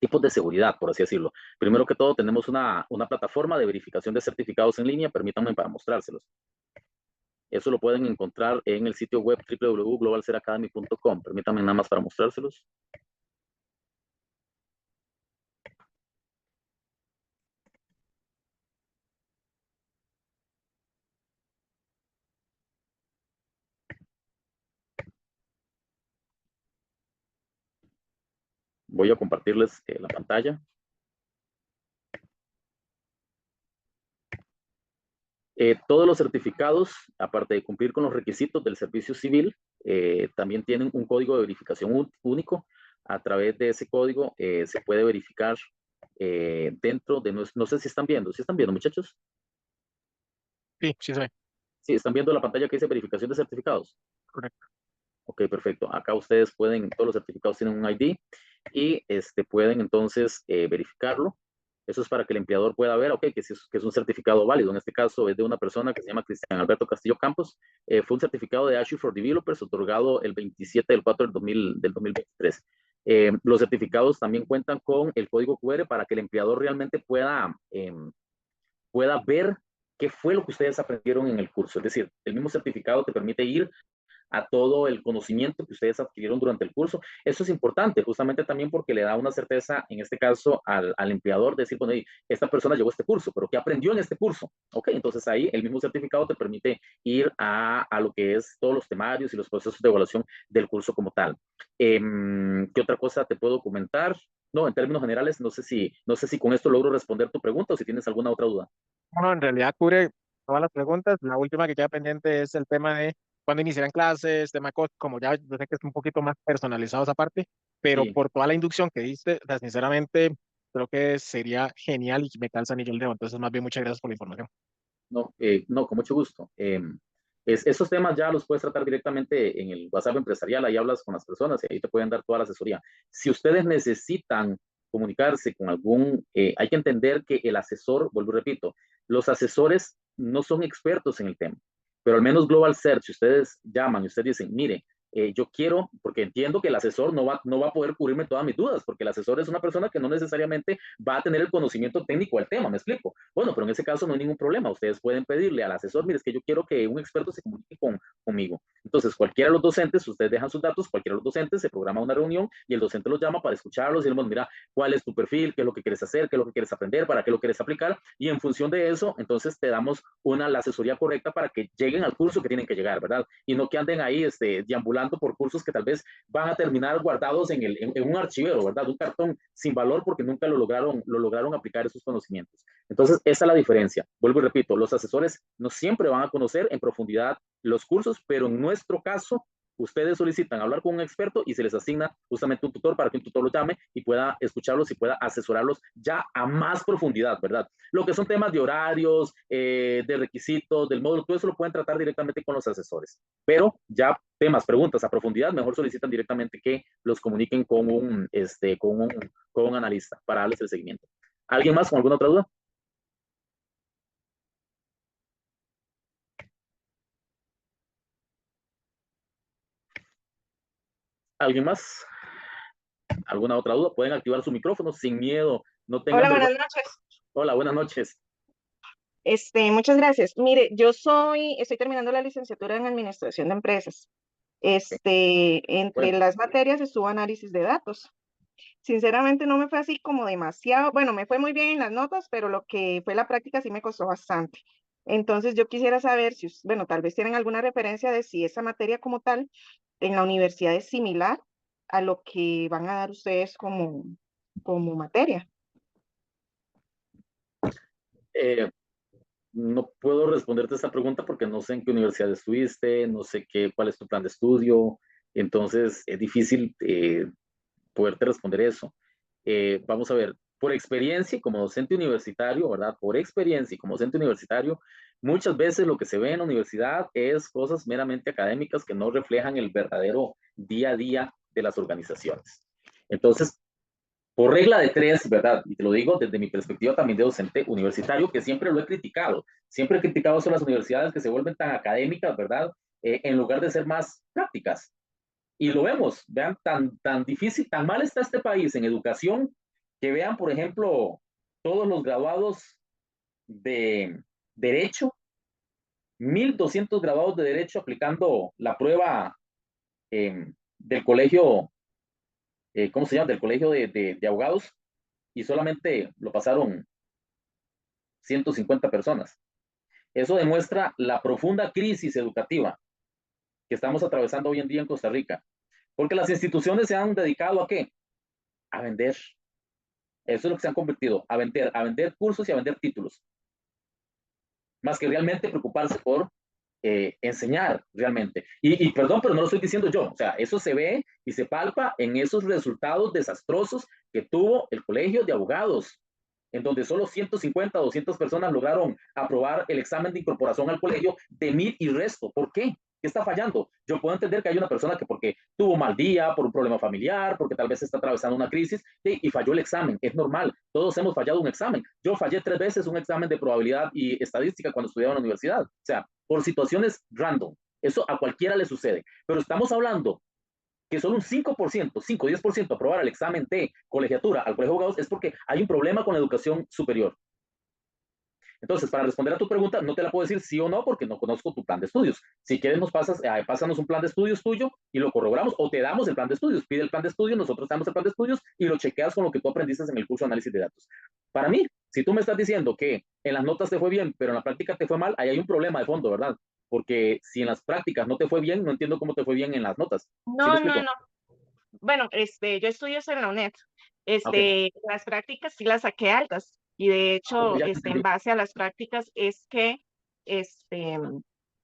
tipos de seguridad, por así decirlo. Primero que todo, tenemos una plataforma de verificación de certificados en línea. Permítanme para mostrárselos. Eso lo pueden encontrar en el sitio web www.globalseracademy.com. Permítanme nada más para mostrárselos. Voy a compartirles la pantalla. Todos los certificados, aparte de cumplir con los requisitos del servicio civil, también tienen un código de verificación único. A través de ese código se puede verificar dentro de, no sé si están viendo, muchachos? Sí, sí, sí, Sí, están viendo la pantalla que dice verificación de certificados. correcto. Ok, perfecto. Acá ustedes pueden, todos los certificados tienen un ID y pueden entonces verificarlo. Eso es para que el empleador pueda ver, ok, que es un certificado válido. En este caso es de una persona que se llama Cristian Alberto Castillo Campos. Fue un certificado de Azure for Developers otorgado el 27 del 4 del 2023. Los certificados también cuentan con el código QR para que el empleador realmente pueda ver qué fue lo que ustedes aprendieron en el curso. Es decir, el mismo certificado te permite ir a todo el conocimiento que ustedes adquirieron durante el curso. Eso es importante, justamente también porque le da una certeza, en este caso, al empleador, decir, bueno, esta persona llevó este curso, pero ¿qué aprendió en este curso? Ok, entonces ahí el mismo certificado te permite ir a lo que es todos los temarios y los procesos de evaluación del curso como tal. ¿Qué otra cosa te puedo comentar? No, en términos generales, no sé si con esto logro responder tu pregunta o si tienes alguna otra duda. Bueno, en realidad cubre todas las preguntas. La última que queda pendiente es el tema de cuándo iniciarán clases, tema de costos, como ya yo sé que es un poquito más personalizado esa parte, pero Sí, por toda la inducción que diste, o sea, sinceramente, creo que sería genial y me calza anillo el dedo. Entonces, más bien, muchas gracias por la información. no, no, con mucho gusto. Esos temas ya los puedes tratar directamente en el WhatsApp empresarial, ahí hablas con las personas y ahí te pueden dar toda la asesoría. Si ustedes necesitan comunicarse con hay que entender que el asesor, vuelvo y repito, los asesores no son expertos en el tema, pero al menos Global Search, si ustedes llaman y ustedes dicen, mire, yo quiero, porque entiendo que el asesor no va a poder cubrirme todas mis dudas, porque el asesor es una persona que no necesariamente va a tener el conocimiento técnico del tema, ¿me explico? Bueno, pero en ese caso no hay ningún problema. Ustedes pueden pedirle al asesor, mire, es que yo quiero que un experto se comunique conmigo. Entonces, cualquiera de los docentes, ustedes dejan sus datos, cualquiera de los docentes se programa una reunión y el docente los llama para escucharlos y le decimos, mira, ¿cuál es tu perfil? ¿Qué es lo que quieres hacer? ¿Qué es lo que quieres aprender? ¿Para qué lo quieres aplicar? Y en función de eso, entonces te damos la asesoría correcta para que lleguen al curso que tienen que llegar, ¿verdad? Y no que anden ahí deambulando por cursos que tal vez van a terminar guardados en un archivero, ¿verdad? Un cartón sin valor porque nunca lo lograron aplicar esos conocimientos. Entonces, esa es la diferencia. Vuelvo y repito, los asesores no siempre van a conocer en profundidad los cursos, pero en nuestro caso, ustedes solicitan hablar con un experto y se les asigna justamente un tutor para que un tutor los llame y pueda escucharlos y pueda asesorarlos ya a más profundidad, ¿verdad? Lo que son temas de horarios, de requisitos, del módulo, todo eso lo pueden tratar directamente con los asesores. Pero ya temas, preguntas a profundidad, mejor solicitan directamente que los comuniquen con un analista para darles el seguimiento. ¿Alguien más con alguna otra duda? ¿Alguien más? ¿Alguna otra duda? Pueden activar su micrófono sin miedo, no tengan Hola, buenas vergüenza. noches. Hola, buenas noches. Muchas gracias. Mire, estoy terminando la licenciatura en Administración de Empresas. Entre Bueno, las materias estuvo análisis de datos. Sinceramente no me fue así como demasiado, bueno, me fue muy bien en las notas, pero lo que fue la práctica sí me costó bastante. Entonces yo quisiera saber si, bueno, tal vez tienen alguna referencia de si esa materia como tal en la universidad es similar a lo que van a dar ustedes como materia. eh, no puedo responderte esta pregunta porque no sé en qué universidad estuviste, no sé cuál es tu plan de estudio, entonces es difícil poderte responder eso. Vamos a ver, por experiencia y como docente universitario, ¿verdad? Por experiencia y como docente universitario, muchas veces lo que se ve en la universidad es cosas meramente académicas que no reflejan el verdadero día a día de las organizaciones. Entonces, por regla de tres, ¿verdad? Y te lo digo desde mi perspectiva también de docente universitario, que siempre lo he criticado. Siempre he criticado son las universidades que se vuelven tan académicas, ¿verdad? En lugar de ser más prácticas. Y lo vemos, vean, tan difícil, tan mal está este país en educación, que vean, por ejemplo, todos los graduados de Derecho, 1.200 graduados de Derecho aplicando la prueba del colegio, ¿cómo se llama? Del colegio de abogados, y solamente lo pasaron 150 personas. Eso demuestra la profunda crisis educativa que estamos atravesando hoy en día en Costa Rica, porque las instituciones se han dedicado ¿a qué? A vender. Eso es lo que se han convertido, a vender cursos y a vender títulos, más que realmente preocuparse por enseñar realmente. Y perdón, pero no lo estoy diciendo yo, o sea, eso se ve y se palpa en esos resultados desastrosos que tuvo el Colegio de Abogados, en donde solo 150 o 200 personas lograron aprobar el examen de incorporación al colegio de 1.000 y resto. ¿Por qué? ¿Qué está fallando? Yo puedo entender que hay una persona que porque tuvo mal día, por un problema familiar, porque tal vez está atravesando una crisis y falló el examen. Es normal. Todos hemos fallado un examen. Yo fallé 3 veces un examen de probabilidad y estadística cuando estudiaba en la universidad. O sea, por situaciones random. Eso a cualquiera le sucede. Pero estamos hablando que solo un 5%, 5-10% aprobar el examen de colegiatura al colegio de abogados es porque hay un problema con la educación superior. Entonces, para responder a tu pregunta, no te la puedo decir sí o no porque no conozco tu plan de estudios. Si quieres, pásanos un plan de estudios tuyo y lo corroboramos o te damos el plan de estudios. Pide el plan de estudios, nosotros te damos el plan de estudios y lo chequeas con lo que tú aprendiste en el curso de análisis de datos. Para mí, si tú me estás diciendo que en las notas te fue bien, pero en la práctica te fue mal, ahí hay un problema de fondo, ¿verdad? Porque si en las prácticas no te fue bien, no entiendo cómo te fue bien en las notas. ¿Sí me No, explico? no. Bueno, yo estudio eso en la UNED. Ok. Las prácticas sí las saqué altas y de hecho, Ya en entendí. base a las prácticas es que este,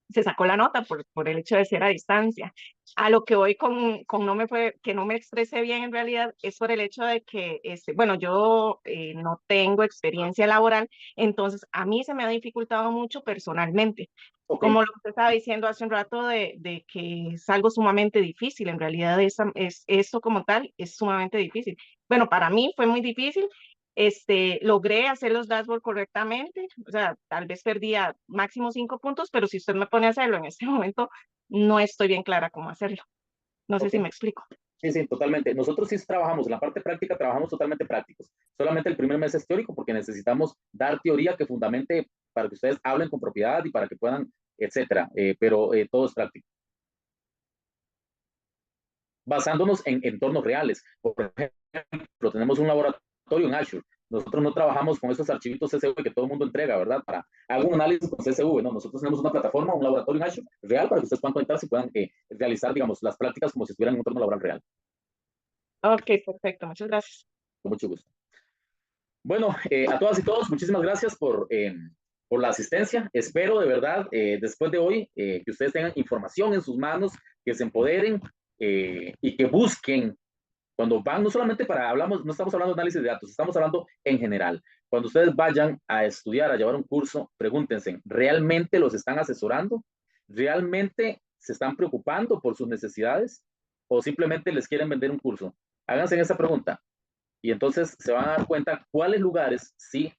se sacó la nota por el hecho de ser a distancia. A lo que voy con no me fue, que no me expresé bien en realidad es por el hecho de que, bueno, yo no tengo experiencia laboral, entonces a mí se me ha dificultado mucho personalmente. Ok. Como lo que usted estaba diciendo hace un rato de que es algo sumamente difícil, en realidad esto como tal es sumamente difícil. Bueno, para mí fue muy difícil, logré hacer los dashboards correctamente, o sea, tal vez perdía máximo 5 puntos, pero si usted me pone a hacerlo en este momento, no estoy bien clara cómo hacerlo. No sé Ok. si me explico. Sí, sí, totalmente. Nosotros sí trabajamos, en la parte práctica trabajamos totalmente prácticos. Solamente el primer mes es teórico porque necesitamos dar teoría que fundamente para que ustedes hablen con propiedad y para que puedan, etcétera. Pero todo es práctico. Basándonos en entornos reales. Por ejemplo, tenemos un laboratorio en Azure. Nosotros no trabajamos con esos archivitos CSV que todo el mundo entrega, ¿verdad? Para hago un análisis con CSV, ¿no? Nosotros tenemos una plataforma, un laboratorio en Azure real para que ustedes puedan conectarse y puedan realizar, digamos, las prácticas como si estuvieran en un entorno laboral real. Ok, perfecto, muchas gracias. Con mucho gusto. Bueno, a todas y todos, muchísimas gracias por la asistencia. Espero de verdad, después de hoy, que ustedes tengan información en sus manos, que se empoderen y que busquen cuando van, no solamente no estamos hablando de análisis de datos, estamos hablando en general. Cuando ustedes vayan a estudiar, a llevar un curso, pregúntense, ¿realmente los están asesorando? ¿Realmente se están preocupando por sus necesidades? ¿O simplemente les quieren vender un curso? Háganse esa pregunta y entonces se van a dar cuenta cuáles lugares sí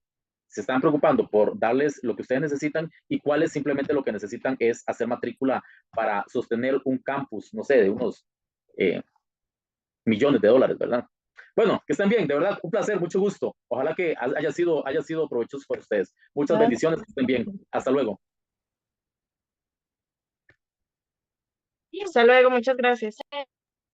se están preocupando por darles lo que ustedes necesitan y cuáles simplemente lo que necesitan es hacer matrícula para sostener un campus, no sé, de unos millones de dólares, ¿verdad? Bueno, que estén bien, de verdad, un placer, mucho gusto. Ojalá que haya sido provechoso para ustedes. Muchas bendiciones, que estén bien. Hasta luego. Hasta luego, muchas gracias.